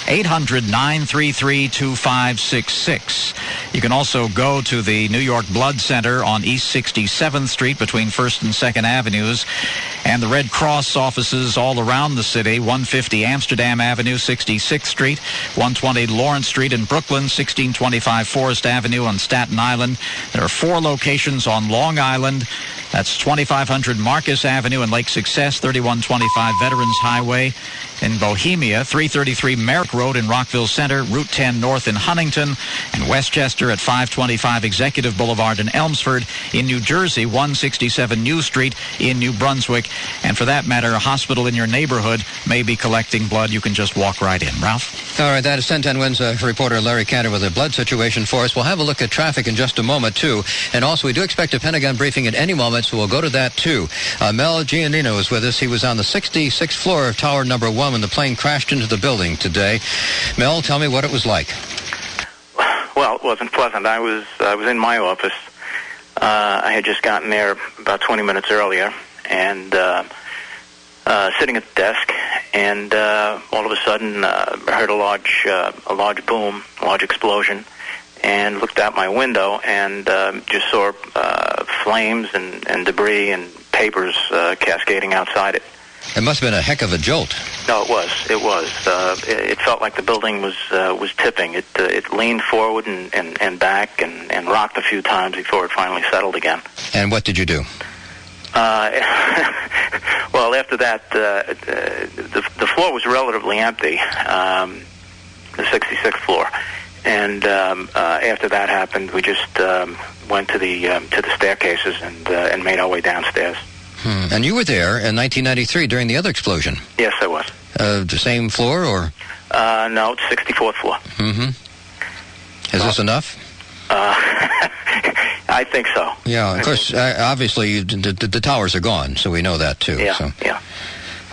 800-933-2566. You can also go to the New York Blood Center on East 67th Street between 1st and 2nd Avenues, and the Red Cross offices all around the city, 150 Amsterdam Avenue, 66th Street, 120 Lawrence Street in Brooklyn, 1625 Forest Avenue on Staten Island. There are 4 locations on Long Island. That's 2500 Marcus Avenue in Lake Success, 3125 Veterans Highway in Bohemia, 333 Merrick Road in Rockville Center, Route 10 North in Huntington, and Westchester at 525 Executive Boulevard in Elmsford. In New Jersey, 167 New Street in New Brunswick. And for that matter, a hospital in your neighborhood may be collecting blood. You can just walk right in. Ralph? All right, that is 1010 Wins reporter Larry Cantor with a blood situation for us. We'll have a look at traffic in just a moment, too. And also, we do expect a Pentagon briefing at any moment, so we'll go to that, too. Mel Giannino is with us. He was on the 66th floor of Tower Number 1 when the plane crashed into the building today. Mel, tell me what it was like. Well, it wasn't pleasant. I was in my office. I had just gotten there about 20 minutes earlier, and sitting at the desk, and all of a sudden I heard a large boom, a large explosion, and looked out my window and just saw flames and debris and papers cascading outside it. It must have been a heck of a jolt. No, it was. It felt like the building was tipping. It leaned forward and back and rocked a few times before it finally settled again. And what did you do? Well, after that, the floor was relatively empty, the 66th floor. And after that happened, we just went to the staircases and made our way downstairs. And you were there in 1993 during the other explosion? Yes, I was. The same floor, or? No, it's 64th floor. Mm-hmm. Is this enough? I think so. Yeah, of course, obviously, the towers are gone, so we know that, too. Yeah, so. yeah.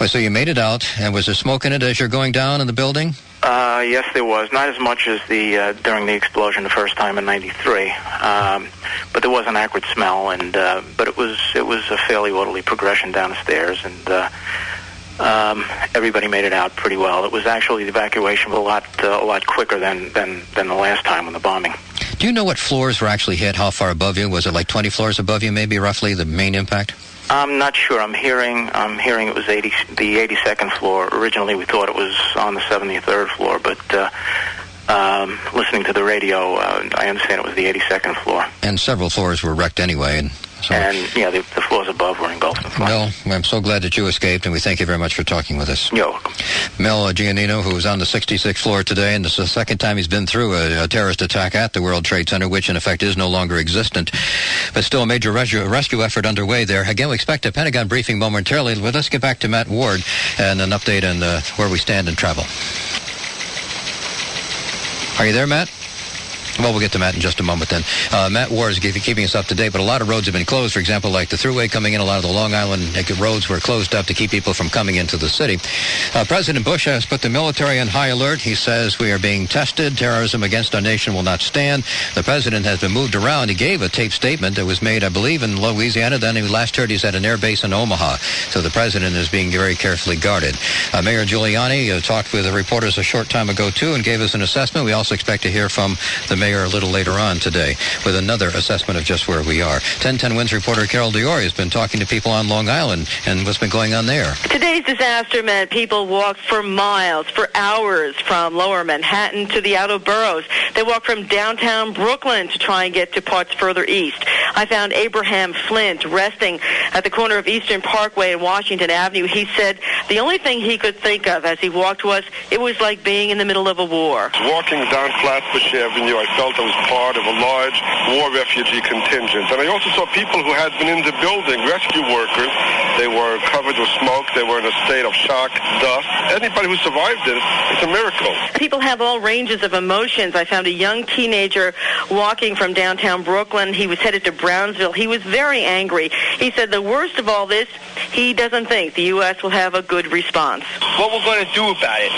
Well, so you made it out, and was there smoke in it as you're going down in the building? Yes, there was. Not as much as during the explosion the first time in '93, but there was an acrid smell, and but it was a fairly orderly progression down the stairs, and everybody made it out pretty well. It was actually the evacuation was a lot quicker than the last time on the bombing. Do you know what floors were actually hit? How far above you? Was it like 20 floors above you, maybe roughly the main impact? I'm not sure. I'm hearing it was the 82nd floor. Originally, we thought it was on the 73rd floor, but listening to the radio, I understand it was the 82nd floor. And several floors were wrecked anyway, and yeah, the floors above were engulfed in flames. Mel, I'm so glad that you escaped, and we thank you very much for talking with us. You're welcome. Mel Giannino, who was on the 66th floor today, and this is the second time he's been through a terrorist attack at the World Trade Center, which in effect is no longer existent. But still a major rescue effort underway there. Again, we expect a Pentagon briefing momentarily. But let's get back to Matt Ward and an update on where we stand in travel. Are you there, Matt? Well, we'll get to Matt in just a moment then. Matt Ward is keeping us up to date, but a lot of roads have been closed. For example, like the Thruway coming in, a lot of the Long Island roads were closed up to keep people from coming into the city. President Bush has put the military on high alert. He says we are being tested. Terrorism against our nation will not stand. The president has been moved around. He gave a taped statement that was made, I believe, in Louisiana. Then he last heard he's at an air base in Omaha. So the president is being very carefully guarded. Mayor Giuliani talked with the reporters a short time ago, too, and gave us an assessment. We also expect to hear from the mayor a little later on today with another assessment of just where we are. 1010 Wins reporter Carol Diori has been talking to people on Long Island and what's been going on there. Today's disaster meant people walked for miles, for hours, from lower Manhattan to the outer boroughs. They walked from downtown Brooklyn to try and get to parts further east. I found Abraham Flint resting at the corner of Eastern Parkway and Washington Avenue. He said the only thing he could think of as he walked was it was like being in the middle of a war. Walking down Flatbush Avenue, I felt I was part of a large war refugee contingent. And I also saw people who had been in the building, rescue workers. They were covered with smoke. They were in a state of shock, dust. Anybody who survived it, it's a miracle. People have all ranges of emotions. I found a young teenager walking from downtown Brooklyn. He was headed to Brownsville. He was very angry. He said the worst of all this, he doesn't think the U.S. will have a good response. What we're going to do about it?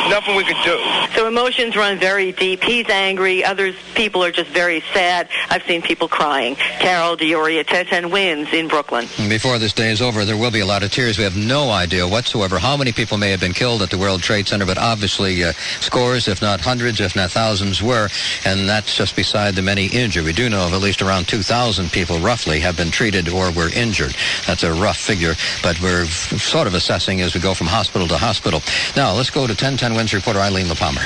Nothing we could do. So emotions run very deep. He's angry. Others people are just very sad. I've seen people crying. Carol D'Auria, 1010 Wins in Brooklyn. Before this day is over, there will be a lot of tears. We have no idea whatsoever how many people may have been killed at the World Trade Center, but obviously scores, if not hundreds, if not thousands were, and that's just beside the many injured. We do know of at least around 2,000 people roughly have been treated or were injured. That's a rough figure, but we're sort of assessing as we go from hospital to hospital. Now, let's go to 1010 Wins reporter Eileen LaPalmer.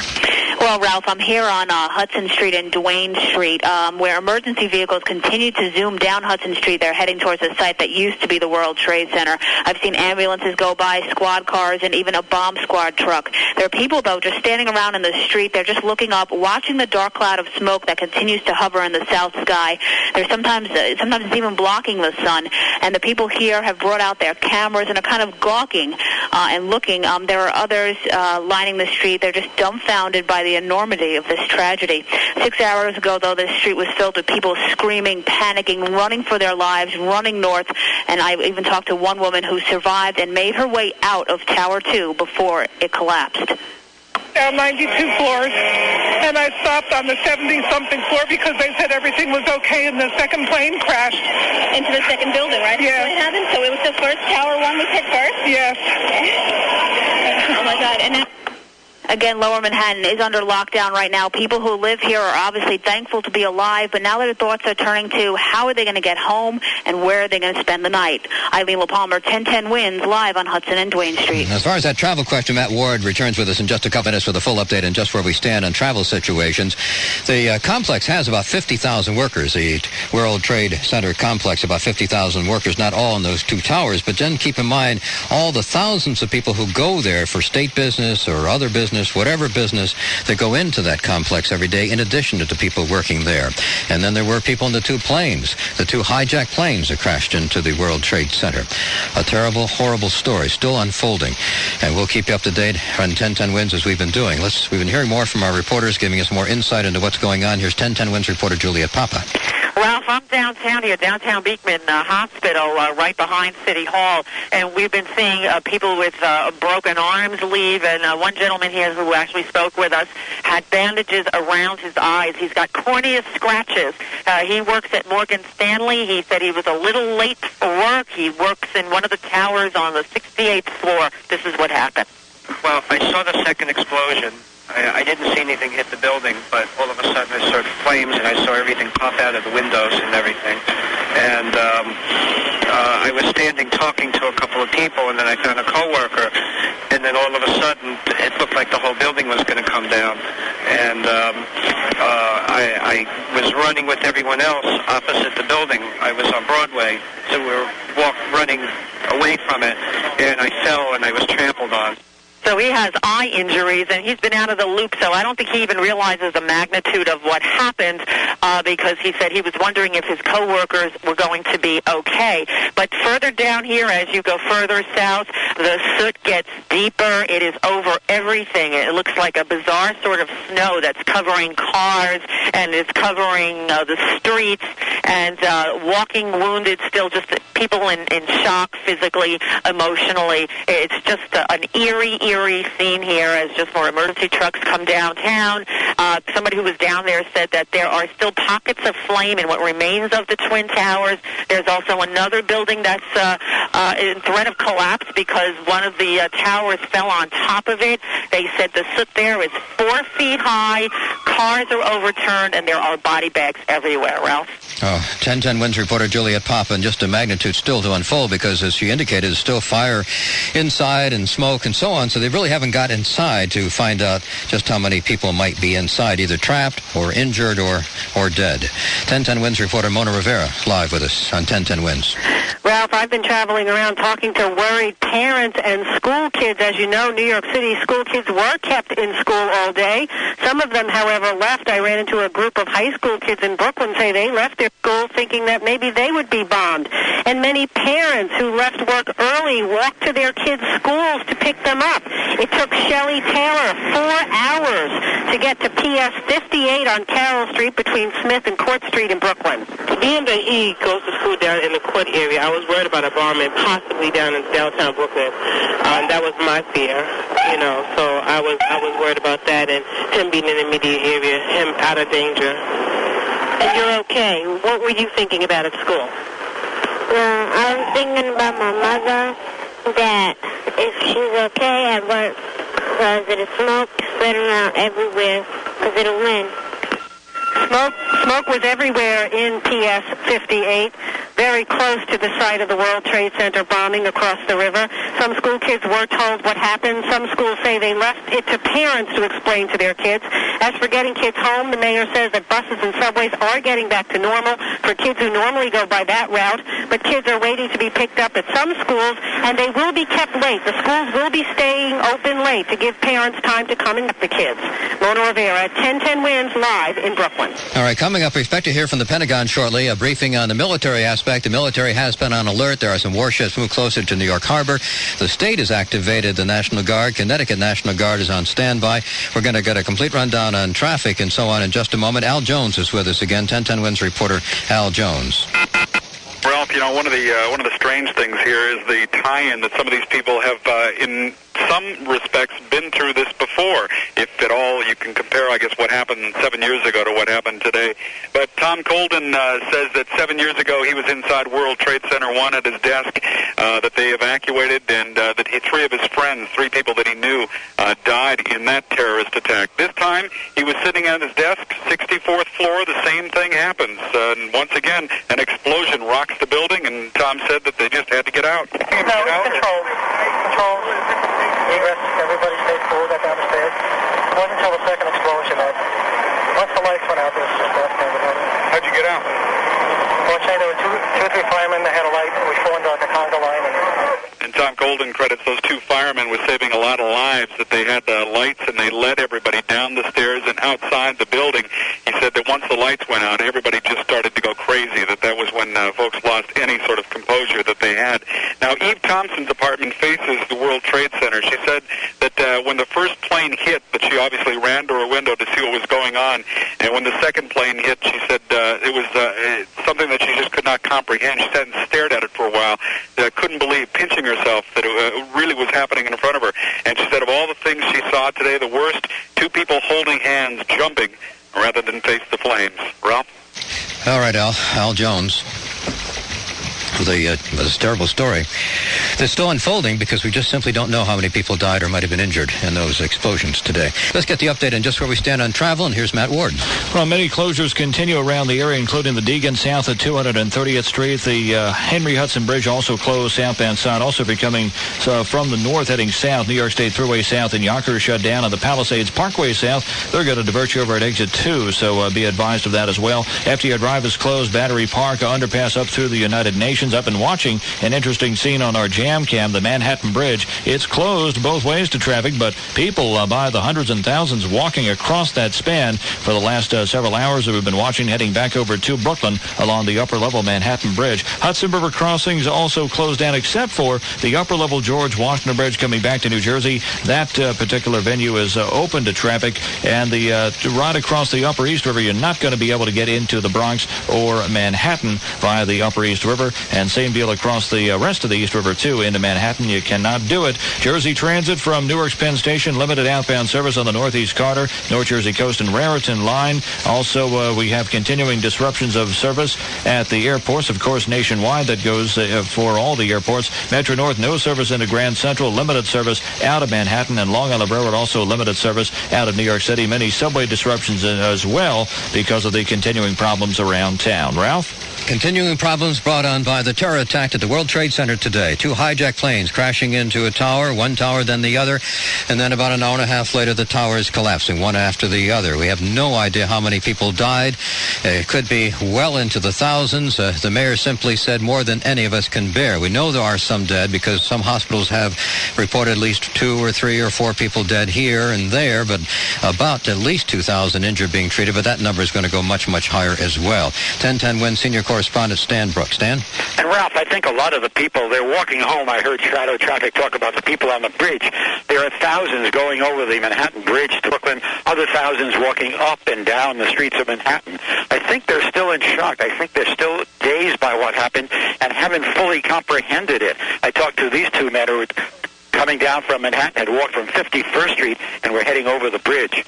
Well, Ralph, I'm here on Hudson Street and Duane Street, where emergency vehicles continue to zoom down Hudson Street. They're heading towards a site that used to be the World Trade Center. I've seen ambulances go by, squad cars, and even a bomb squad truck. There are people, though, just standing around in the street. They're just looking up, watching the dark cloud of smoke that continues to hover in the south sky. They're sometimes it's even blocking the sun. And the people here have brought out their cameras and are kind of gawking and looking. There are others lining the street. They're just dumbfounded by the enormity of this tragedy. 6 hours ago, though, this street was filled with people screaming, panicking, running for their lives, running north. And I even talked to one woman who survived and made her way out of Tower 2 before it collapsed. Down 92 floors, and I stopped on the 70-something floor because they said everything was okay, and the second plane crashed. Into the second building, right? Yeah. That's what happened? So it was the first Tower 1 was hit first? Yes. Oh, my God. And now... Again, Lower Manhattan is under lockdown right now. People who live here are obviously thankful to be alive, but now their thoughts are turning to how are they going to get home and where are they going to spend the night. Eileen LaPalmer, 1010 Wins, live on Hudson and Duane Street. As far as that travel question, Matt Ward returns with us in just a couple minutes for the full update and just where we stand on travel situations. The complex has about 50,000 workers. The World Trade Center complex, about 50,000 workers, not all in those two towers, but then keep in mind all the thousands of people who go there for state business or other business, whatever business, that go into that complex every day in addition to the people working there. And then there were people in the two planes, the two hijacked planes that crashed into the World Trade Center. A terrible, horrible story still unfolding. And we'll keep you up to date on 1010 Wins as we've been doing. We've been hearing more from our reporters, giving us more insight into what's going on. Here's 1010 Wins reporter Juliet Papa. Ralph, I'm downtown here, downtown Beekman Hospital, right behind City Hall, and we've been seeing people with broken arms leave, and one gentleman here who actually spoke with us had bandages around his eyes. He's got cornea scratches. He works at Morgan Stanley. He said he was a little late for work. He works in one of the towers on the 68th floor. This is what happened. Well, I saw the second explosion. I didn't see anything hit the building, but all of a sudden I saw flames and I saw everything pop out of the windows and everything. And I was standing talking to a couple of people, and then I found a coworker, and then all of a sudden it looked like the whole building was going to come down. And I was running with everyone else opposite the building. I was on Broadway, so we were running away from it, and I fell and I was trampled on. So he has eye injuries, and he's been out of the loop, so I don't think he even realizes the magnitude of what happened because he said he was wondering if his coworkers were going to be okay. But further down here, as you go further south, the soot gets deeper. It is over everything. It looks like a bizarre sort of snow that's covering cars, and it's covering the streets, and walking wounded, still just people in shock physically, emotionally. It's just an eerie scene here as just more emergency trucks come downtown. Somebody who was down there said that there are still pockets of flame in what remains of the Twin Towers. There's also another building that's in threat of collapse because one of the towers fell on top of it. They said the soot there is 4 feet high, cars are overturned, and there are body bags everywhere, Ralph. 1010 Wins reporter Juliet Papa, and just a magnitude still to unfold because, as she indicated, there's still fire inside and smoke and so on, so they really haven't got inside to find out just how many people might be inside, either trapped or injured or dead. 1010 Wins reporter Mona Rivera live with us on 1010 Wins. Ralph, I've been traveling around talking to worried parents and school kids. As you know, New York City school kids were kept in school all day. Some of them, however, never left. I ran into a group of high school kids in Brooklyn say they left their school thinking that maybe they would be bombed. And many parents who left work early walked to their kids' schools to pick them up. It took Shelley Taylor 4 hours to get to PS 58 on Carroll Street between Smith and Court Street in Brooklyn. Being that he goes to school down in the Court area, I was worried about a bombing possibly down in downtown Brooklyn. That was my fear, so I was worried about that and him being in the immediate area, him out of danger. And you're okay. What were you thinking about at school? Well, I was thinking about my mother, that if she's okay at work, because of the smoke spreading around everywhere, because of the wind. Smoke was everywhere in PS 58, very close to the site of the World Trade Center bombing across the river. Some school kids were told what happened. Some schools say they left it to parents to explain to their kids. As for getting kids home, the mayor says that buses and subways are getting back to normal for kids who normally go by that route, but kids are waiting to be picked up at some schools, and they will be kept late. The schools will be staying open late to give parents time to come and get the kids. Mona Rivera, 1010 Wins, live in Brooklyn. All right, coming up, we expect to hear from the Pentagon shortly, a briefing on the military aspect. The military has been on alert. There are some warships moved closer to New York Harbor. The state has activated the National Guard. Connecticut National Guard is on standby. We're going to get a complete rundown on traffic and so on in just a moment. Al Jones is with us again, 1010 Wins reporter Al Jones. Ralph, one of the strange things here is the tie-in that some of these people have, in some respects, been through this before. If at all, you can compare, I guess, what happened 7 years ago to what happened today. But Tom Colden says that 7 years ago he was inside World Trade Center 1 at his desk, that they evacuated, and that three of his friends, three people that he knew, died in that terrorist attack. This time, he was sitting at his desk, 64th floor, the same thing happens. And once again, an explosion rocks the building, and Tom said that they just had to get out. Control. Egress. Everybody stay cool. Got down the stairs. It wasn't until the second explosion that once the lights went out, there was just death in the building. How'd you get out? Fortunately, there were two or three firemen that had a light. We formed like a conga line. And Tom Colden credits those two firemen with saving a lot of lives, that they had lights and they led everybody down the stairs and outside the building. He said that once the lights went out, everybody just started to go crazy, that was when folks lost any sort of composure that they had. Now, Eve Thompson's apartment faces the World Trade Center. She said that when the first plane hit, that she obviously ran to her window to see what was going on, and when the second plane hit, she said it was something that she just could not comprehend. She sat and stared at it for a while, couldn't believe, pinching herself that it really was happening in front of her. And she said of all the things she saw today, the worst, two people holding hands, jumping, rather than face the flames. Ralph? All right, Al Jones. With a terrible story that's still unfolding because we just simply don't know how many people died or might have been injured in those explosions today. Let's get the update on just where we stand on travel, and here's Matt Ward. Well, many closures continue around the area, including the Deegan south at 230th Street. The Henry Hudson Bridge also closed southbound side. Also, if you're coming from the north heading south, New York State Thruway South and Yonkers shut down. On the Palisades Parkway South, they're going to divert you over at exit 2, so be advised of that as well. FDR Drive is closed. Battery Park underpass up through the United Nations. Up and watching an interesting scene on our jam cam, the Manhattan Bridge. It's closed both ways to traffic, but people by the hundreds and thousands walking across that span for the last several hours that we've been watching, heading back over to Brooklyn along the upper level Manhattan Bridge. Hudson River crossings also closed down except for the upper level George Washington Bridge coming back to New Jersey. That particular venue is open to traffic, and the right across the Upper East River, you're not going to be able to get into the Bronx or Manhattan via the Upper East River, and same deal across the rest of the East River, too, into Manhattan. You cannot do it. Jersey Transit from Newark's Penn Station, limited outbound service on the Northeast Carter, North Jersey Coast and Raritan line. Also, we have continuing disruptions of service at the airports, of course, nationwide. That goes for all the airports. Metro North, no service into Grand Central, limited service out of Manhattan, and Long Island Railroad, also limited service out of New York City. Many subway disruptions as well because of the continuing problems around town. Ralph? Continuing problems brought on by the terror attack at the World Trade Center today. 2 hijacked planes crashing into a tower, one tower then the other, and then about an hour and a half later the towers collapsing, one after the other. We have no idea how many people died. It could be well into the thousands. The mayor simply said more than any of us can bear. We know there are some dead because some hospitals have reported at least 2 or 3 or 4 people dead here and there, but about at least 2,000 injured being treated, but that number is going to go much, much higher as well. 1010 WINS senior correspondent Stan Brooks. Stan? And Ralph, I think a lot of the people, they're walking home. I heard Shadow Traffic talk about the people on the bridge. There are thousands going over the Manhattan Bridge to Brooklyn, other thousands walking up and down the streets of Manhattan. I think they're still in shock. I think they're still dazed by what happened and haven't fully comprehended it. I talked to these 2 men who were coming down from Manhattan, had walked from 51st Street and were heading over the bridge.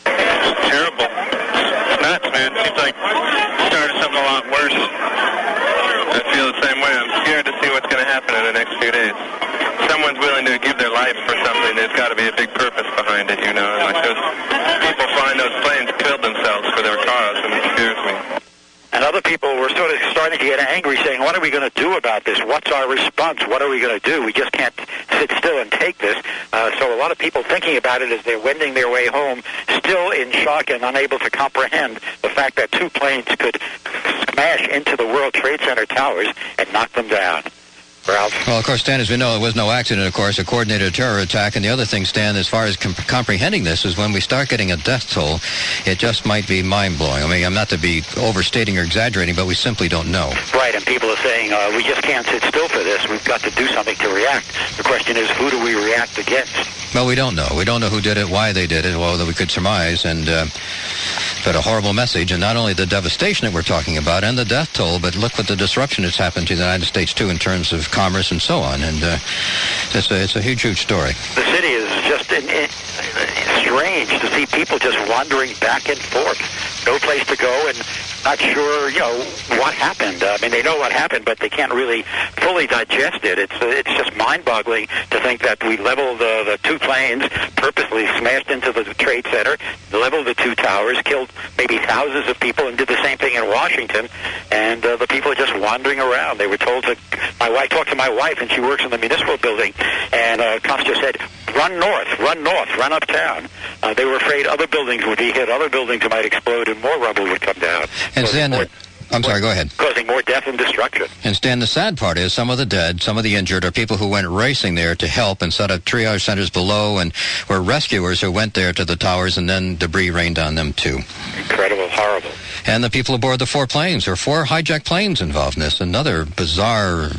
Terrible. Nuts, man. Seems like it started something a lot worse. I feel the same way. I'm scared to see what's going to happen in the next few days. Someone's willing to give their life for something. There's got to be a big purpose behind it, you know. And like those people flying those planes killed themselves for their cause, and it scares me. And other people were sort of starting to get angry, saying, what are we going to do about this? What's our response? What are we going to do? We just can't sit still and take this. So a lot of people thinking about it as they're wending their way home, still in shock and unable to comprehend the fact that 2 planes could smash into the World Trade Center towers and knock them down. Ralph? Well, of course, Stan, as we know, it was no accident, of course, a coordinated terror attack. And the other thing, Stan, as far as comprehending this, is when we start getting a death toll, it just might be mind-blowing. I mean, I'm not to be overstating or exaggerating, but we simply don't know. Right, and people are saying, we just can't sit still for this. We've got to do something to react. The question is, who do we react against? Well, we don't know. We don't know who did it, why they did it, although we could surmise. And but a horrible message, and not only the devastation that we're talking about and the death toll, but look what the disruption that's happened to the United States, too, in terms of commerce and so on. And it's a huge, huge story. The city is just strange to see people just wandering back and forth. No place to go and not sure, what happened. I mean, they know what happened, but they can't really fully digest it. It's just mind-boggling to think that we leveled the 2 planes, purposely smashed into the Trade Center, leveled the 2 towers, killed maybe thousands of people, and did the same thing in Washington. And the people are just wandering around. They were told to. I talked to my wife, and she works in the municipal building, and cops just said, run north, run uptown. They were afraid other buildings would be hit, other buildings might explode, and more rubble would come down. And Stan, I'm sorry, go ahead. Causing more death and destruction. And Stan, the sad part is some of the dead, some of the injured are people who went racing there to help and set up triage centers below and were rescuers who went there to the towers, and then debris rained on them, too. Incredible, horrible. And the people aboard the 4 planes. There are 4 hijacked planes involved in this. Another bizarre,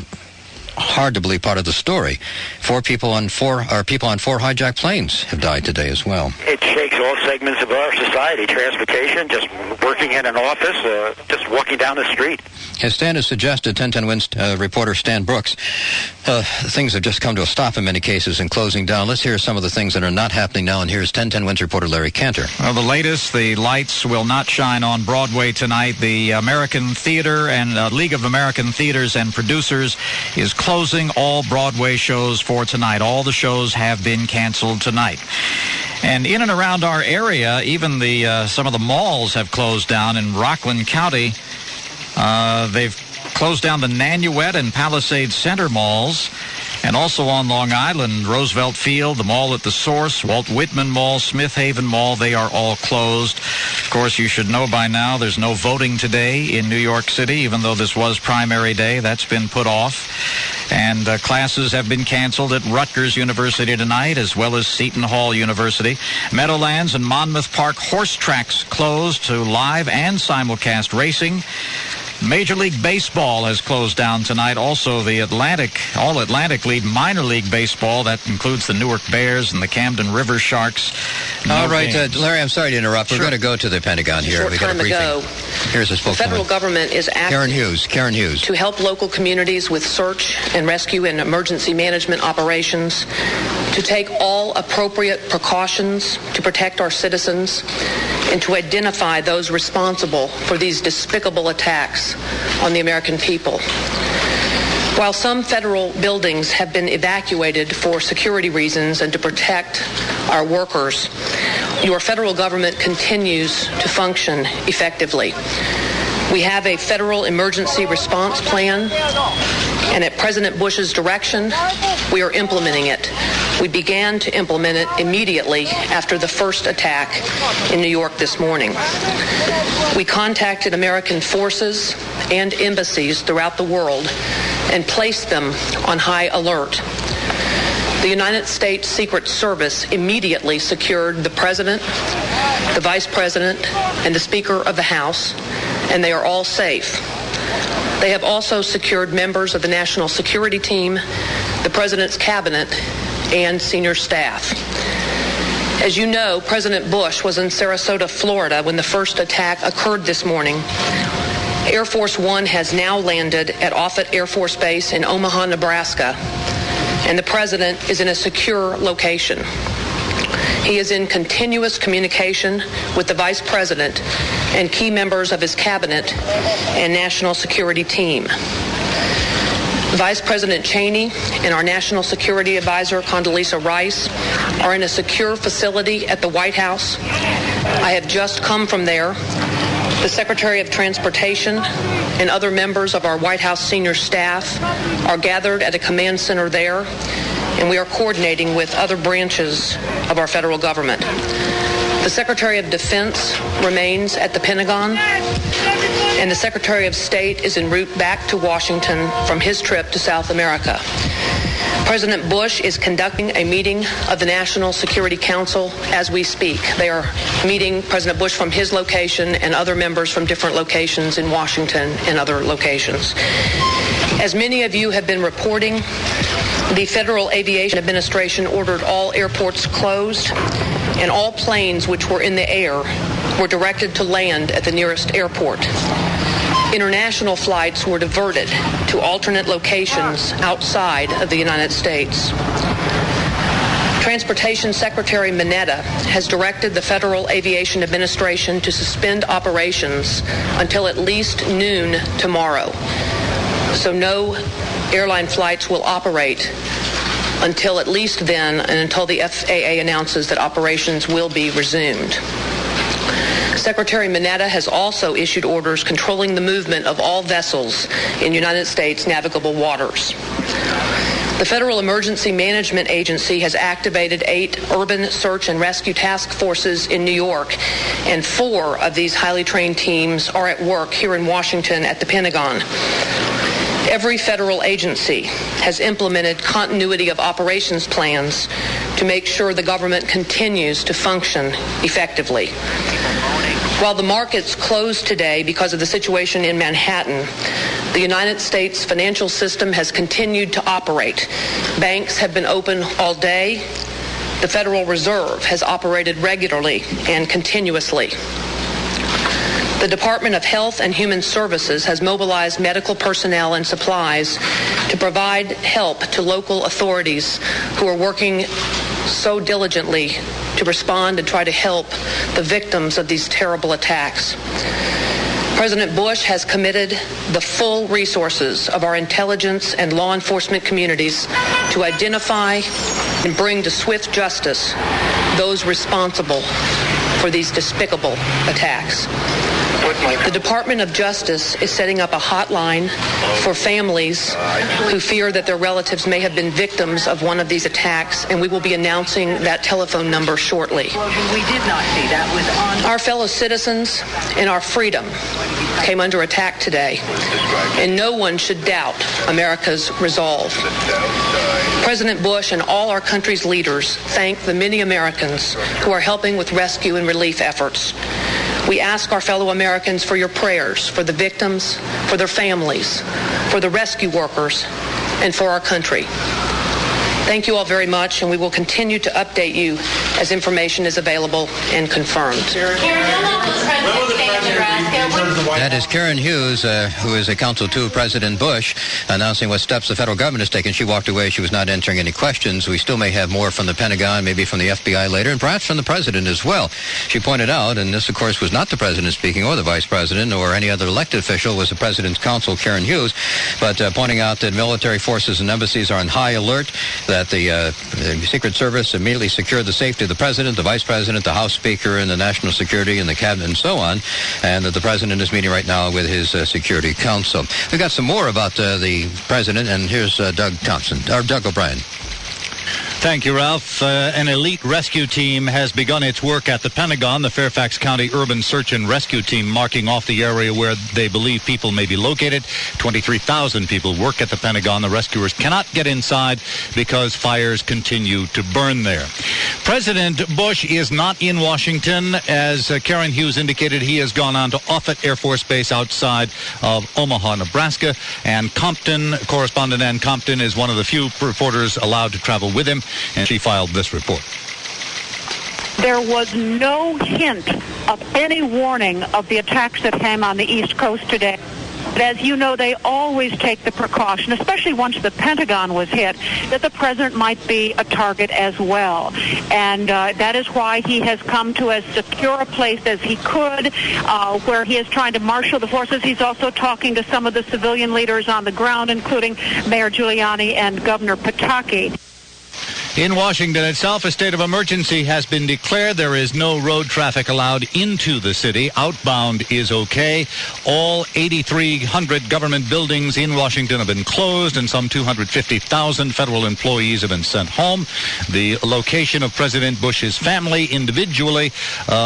hard to believe part of the story. 4 people on 4 hijacked planes have died today as well. It shakes all segments of our society. Transportation, just working in an office, just walking down the street. As Stan has suggested, 1010 WINS reporter Stan Brooks, things have just come to a stop in many cases and closing down. Let's hear some of the things that are not happening now, and here's 1010 WINS reporter Larry Cantor. Well, the latest, the lights will not shine on Broadway tonight. The American Theater and League of American Theaters and Producers is closing all Broadway shows for tonight. All the shows have been canceled tonight. And in and around our area, even some of the malls have closed down in Rockland County. They've closed down the Nanuet and Palisades Center malls. And also on Long Island, Roosevelt Field, the mall at the Source, Walt Whitman Mall, Smith Haven Mall, they are all closed. Of course, you should know by now there's no voting today in New York City, even though this was primary day. That's been put off. And classes have been canceled at Rutgers University tonight, as well as Seton Hall University. Meadowlands and Monmouth Park horse tracks closed to live and simulcast racing. Major League Baseball has closed down tonight. Also, the All-Atlantic League Minor League Baseball. That includes the Newark Bears and the Camden River Sharks. All right, Larry, I'm sorry to interrupt. Sure. We're going to go to the Pentagon here. We got a briefing. Ago, here's a spokeswoman. The federal government is acting Karen Hughes. To help local communities with search and rescue and emergency management operations, to take all appropriate precautions to protect our citizens, and to identify those responsible for these despicable attacks on the American people. While some federal buildings have been evacuated for security reasons and to protect our workers, your federal government continues to function effectively. We have a federal emergency response plan, and at President Bush's direction, we are implementing it. We began to implement it immediately after the first attack in New York this morning. We contacted American forces and embassies throughout the world and placed them on high alert. The United States Secret Service immediately secured the President, the Vice President, and the Speaker of the House, and they are all safe. They have also secured members of the National Security Team, the President's Cabinet, and senior staff. As you know, President Bush was in Sarasota, Florida, when the first attack occurred this morning. Air Force One has now landed at Offutt Air Force Base in Omaha, Nebraska, and the President is in a secure location. He is in continuous communication with the Vice President and key members of his cabinet and national security team. Vice President Cheney and our National Security Advisor, Condoleezza Rice, are in a secure facility at the White House. I have just come from there. The Secretary of Transportation and other members of our White House senior staff are gathered at a command center there, and we are coordinating with other branches of our federal government. The Secretary of Defense remains at the Pentagon, and the Secretary of State is en route back to Washington from his trip to South America. President Bush is conducting a meeting of the National Security Council as we speak. They are meeting President Bush from his location and other members from different locations in Washington and other locations. As many of you have been reporting, the Federal Aviation Administration ordered all airports closed, and all planes which were in the air were directed to land at the nearest airport. International flights were diverted to alternate locations outside of the United States. Transportation Secretary Mineta has directed the Federal Aviation Administration to suspend operations until at least noon tomorrow. So no airline flights will operate until at least then, and until the FAA announces that operations will be resumed. Secretary Mineta has also issued orders controlling the movement of all vessels in United States navigable waters. The Federal Emergency Management Agency has activated 8 urban search and rescue task forces in New York, and 4 of these highly trained teams are at work here in Washington at the Pentagon. Every federal agency has implemented continuity of operations plans to make sure the government continues to function effectively. While the markets closed today because of the situation in Manhattan, the United States financial system has continued to operate. Banks have been open all day. The Federal Reserve has operated regularly and continuously. The Department of Health and Human Services has mobilized medical personnel and supplies to provide help to local authorities who are working so diligently to respond and try to help the victims of these terrible attacks. President Bush has committed the full resources of our intelligence and law enforcement communities to identify and bring to swift justice those responsible for these despicable attacks. The Department of Justice is setting up a hotline for families who fear that their relatives may have been victims of one of these attacks, and we will be announcing that telephone number shortly. We did not see that was on. Our fellow citizens and our freedom came under attack today, and no one should doubt America's resolve. President Bush and all our country's leaders thank the many Americans who are helping with rescue and relief efforts. We ask our fellow Americans for your prayers for the victims, for their families, for the rescue workers, and for our country. Thank you all very much, and we will continue to update you as information is available and confirmed. Karen, you'll have the president stand and That is Karen Hughes, who is a counsel to President Bush, announcing what steps the federal government has taken. She walked away. She was not answering any questions. We still may have more from the Pentagon, maybe from the FBI later, and perhaps from the president as well. She pointed out, and this, of course, was not the president speaking or the vice president or any other elected official, was the president's counsel, Karen Hughes, but pointing out that military forces and embassies are on high alert, that the Secret Service immediately secured the safety of the president, the vice president, the House Speaker, and the national security and the cabinet and so on, and that the president is meeting right now with his Security Council. We've got some more about the president, and here's Doug O'Brien. Thank you, Ralph. An elite rescue team has begun its work at the Pentagon. The Fairfax County Urban Search and Rescue Team marking off the area where they believe people may be located. 23,000 people work at the Pentagon. The rescuers cannot get inside because fires continue to burn there. President Bush is not in Washington. As Karen Hughes indicated, he has gone on to Offutt Air Force Base outside of Omaha, Nebraska. And Compton, correspondent Ann Compton, is one of the few reporters allowed to travel with him, and she filed this report. There was no hint of any warning of the attacks that came on the East Coast today. But as you know, they always take the precaution, especially once the Pentagon was hit, that the president might be a target as well. And that is why he has come to as secure a place as he could, where he is trying to marshal the forces. He's also talking to some of the civilian leaders on the ground, including Mayor Giuliani and Governor Pataki. In Washington itself, a state of emergency has been declared. There is no road traffic allowed into the city. Outbound is okay. All 8,300 government buildings in Washington have been closed, and some 250,000 federal employees have been sent home. The location of President Bush's family individually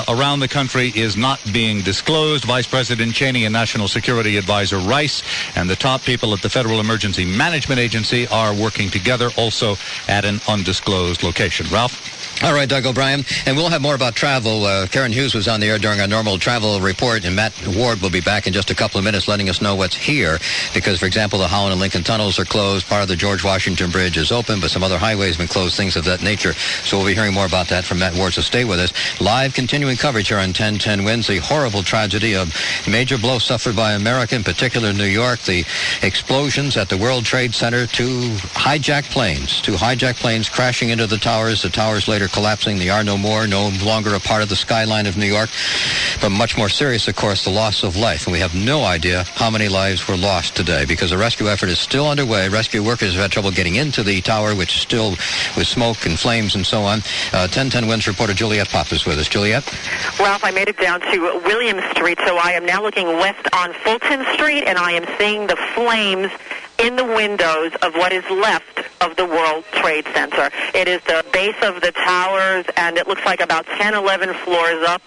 around the country is not being disclosed. Vice President Cheney and National Security Advisor Rice and the top people at the Federal Emergency Management Agency are working together, also at an undisclosed location. Ralph? All right, Doug O'Brien. And we'll have more about travel. Karen Hughes was on the air during our normal travel report, and Matt Ward will be back in just a couple of minutes letting us know what's here. Because, for example, the Holland and Lincoln tunnels are closed. Part of the George Washington Bridge is open, but some other highways have been closed, things of that nature. So we'll be hearing more about that from Matt Ward, so stay with us. Live continuing coverage here on 1010 Wins. The horrible tragedy of major blow suffered by America, in particular New York. The explosions at the World Trade Center. Two hijacked planes crashing into the towers later collapsing. They are no longer a part of the skyline of New York. But much more serious, of course, the loss of life. And we have no idea how many lives were lost today because the rescue effort is still underway. Rescue workers have had trouble getting into the tower, which is still with smoke and flames and so on. 1010 Wins reporter Juliet Pop is with us. Juliet? Ralph, I made it down to William Street, so I am now looking west on Fulton Street, and I am seeing the flames in the windows of what is left of the World Trade Center. It is the base of the towers, and it looks like about 10, 11 floors up.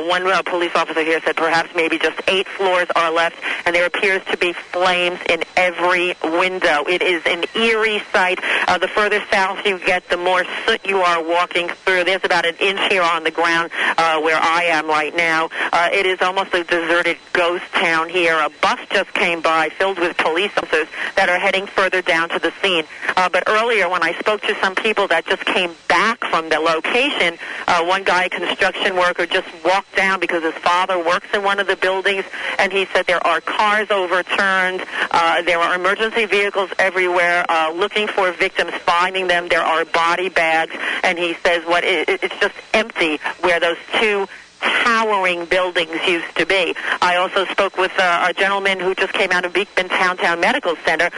One police officer here said perhaps maybe just 8 floors are left, and there appears to be flames in every window. It is an eerie sight. The further south you get, the more soot you are walking through. There's about an inch here on the ground where I am right now. It is almost a deserted ghost town here. A bus just came by filled with police officers that are heading further down to the scene. But earlier when I spoke to some people that just came back from the location, one guy, a construction worker, just walked down because his father works in one of the buildings, and he said there are cars overturned, there are emergency vehicles everywhere looking for victims, finding them. There are body bags, and he says it's just empty where those two towering buildings used to be. I also spoke with a gentleman who just came out of Beekman Town Medical Center.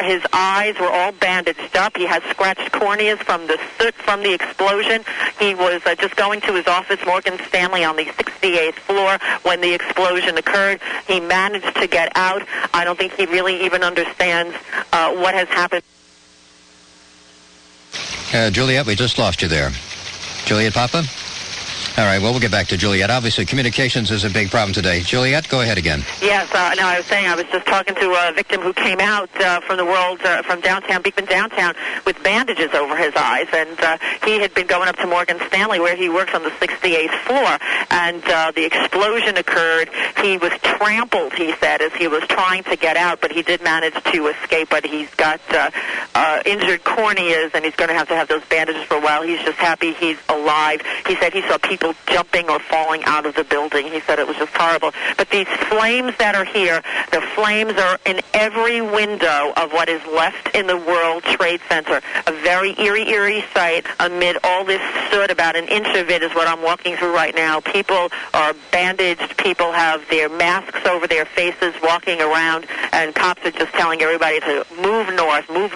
His eyes were all bandaged up. He has scratched corneas from the soot from the explosion. He was just going to his office, Morgan Stanley, on the 68th floor when the explosion occurred. He managed to get out. I don't think he really even understands what has happened. Juliet, we just lost you there. Juliet Papa? All right, well, we'll get back to Juliet. Obviously, communications is a big problem today. Juliet, go ahead again. Yes, no, I was saying I was just talking to a victim who came out from downtown, Beekman downtown, with bandages over his eyes, and he had been going up to Morgan Stanley, where he works on the 68th floor, and the explosion occurred. He was trampled, he said, as he was trying to get out, but he did manage to escape, but he's got injured corneas, and he's going to have those bandages for a while. He's just happy he's alive. He said he saw people people jumping or falling out of the building. He said it was just horrible. But these flames that are here, the flames are in every window of what is left in the World Trade Center. A very eerie sight amid all this soot. About an inch of it is what I'm walking through right now. People are bandaged. People have their masks over their faces walking around, and cops are just telling everybody to move north, move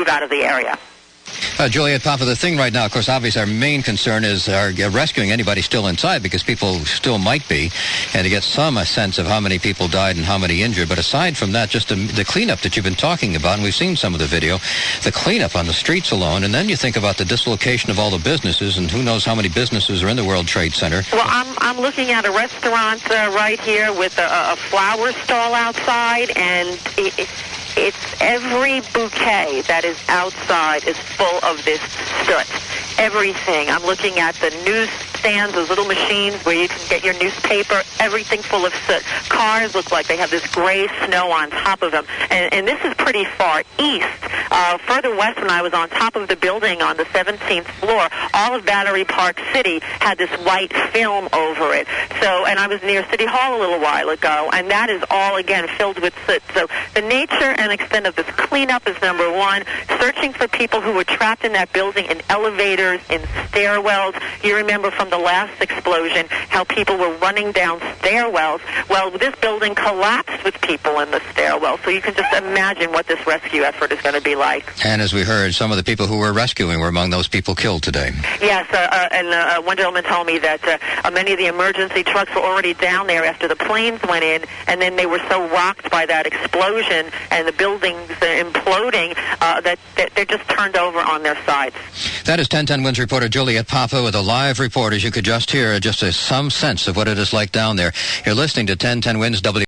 out of the area. Juliet Papa, the thing right now, of course, obviously our main concern is rescuing anybody still inside, because people still might be, and to get some sense of how many people died and how many injured. But aside from that, just the cleanup that you've been talking about, and we've seen some of the video, the cleanup on the streets alone, and then you think about the dislocation of all the businesses, and who knows how many businesses are in the World Trade Center. Well, I'm looking at a restaurant right here with a flower stall outside, and it's every bouquet that is outside is full of this soot. Everything. I'm looking at the newsstands, those little machines where you can get your newspaper, everything full of soot. Cars look like they have this gray snow on top of them. And this is pretty far east. Further west, when I was on top of the building on the 17th floor, all of Battery Park City had this white film over it. So, and I was near City Hall a little while ago, and that is all, again, filled with soot. So the nature and extent of this cleanup is number one. Searching for people who were trapped in that building in elevators, in stairwells. You remember from the last explosion how people were running down stairwells. Well, this building collapsed with people in the stairwell. So you can just imagine what this rescue effort is going to be like. And as we heard, some of the people who were rescuing were among those people killed today. Yes, and one gentleman told me that many of the emergency trucks were already down there after the planes went in, and then they were so rocked by that explosion and the buildings imploding that they're just turned over on their sides. That is 1010 Winds reporter Juliet Papa with a live report. As you could just hear, just some sense of what it is like down there. You're listening to 1010 Winds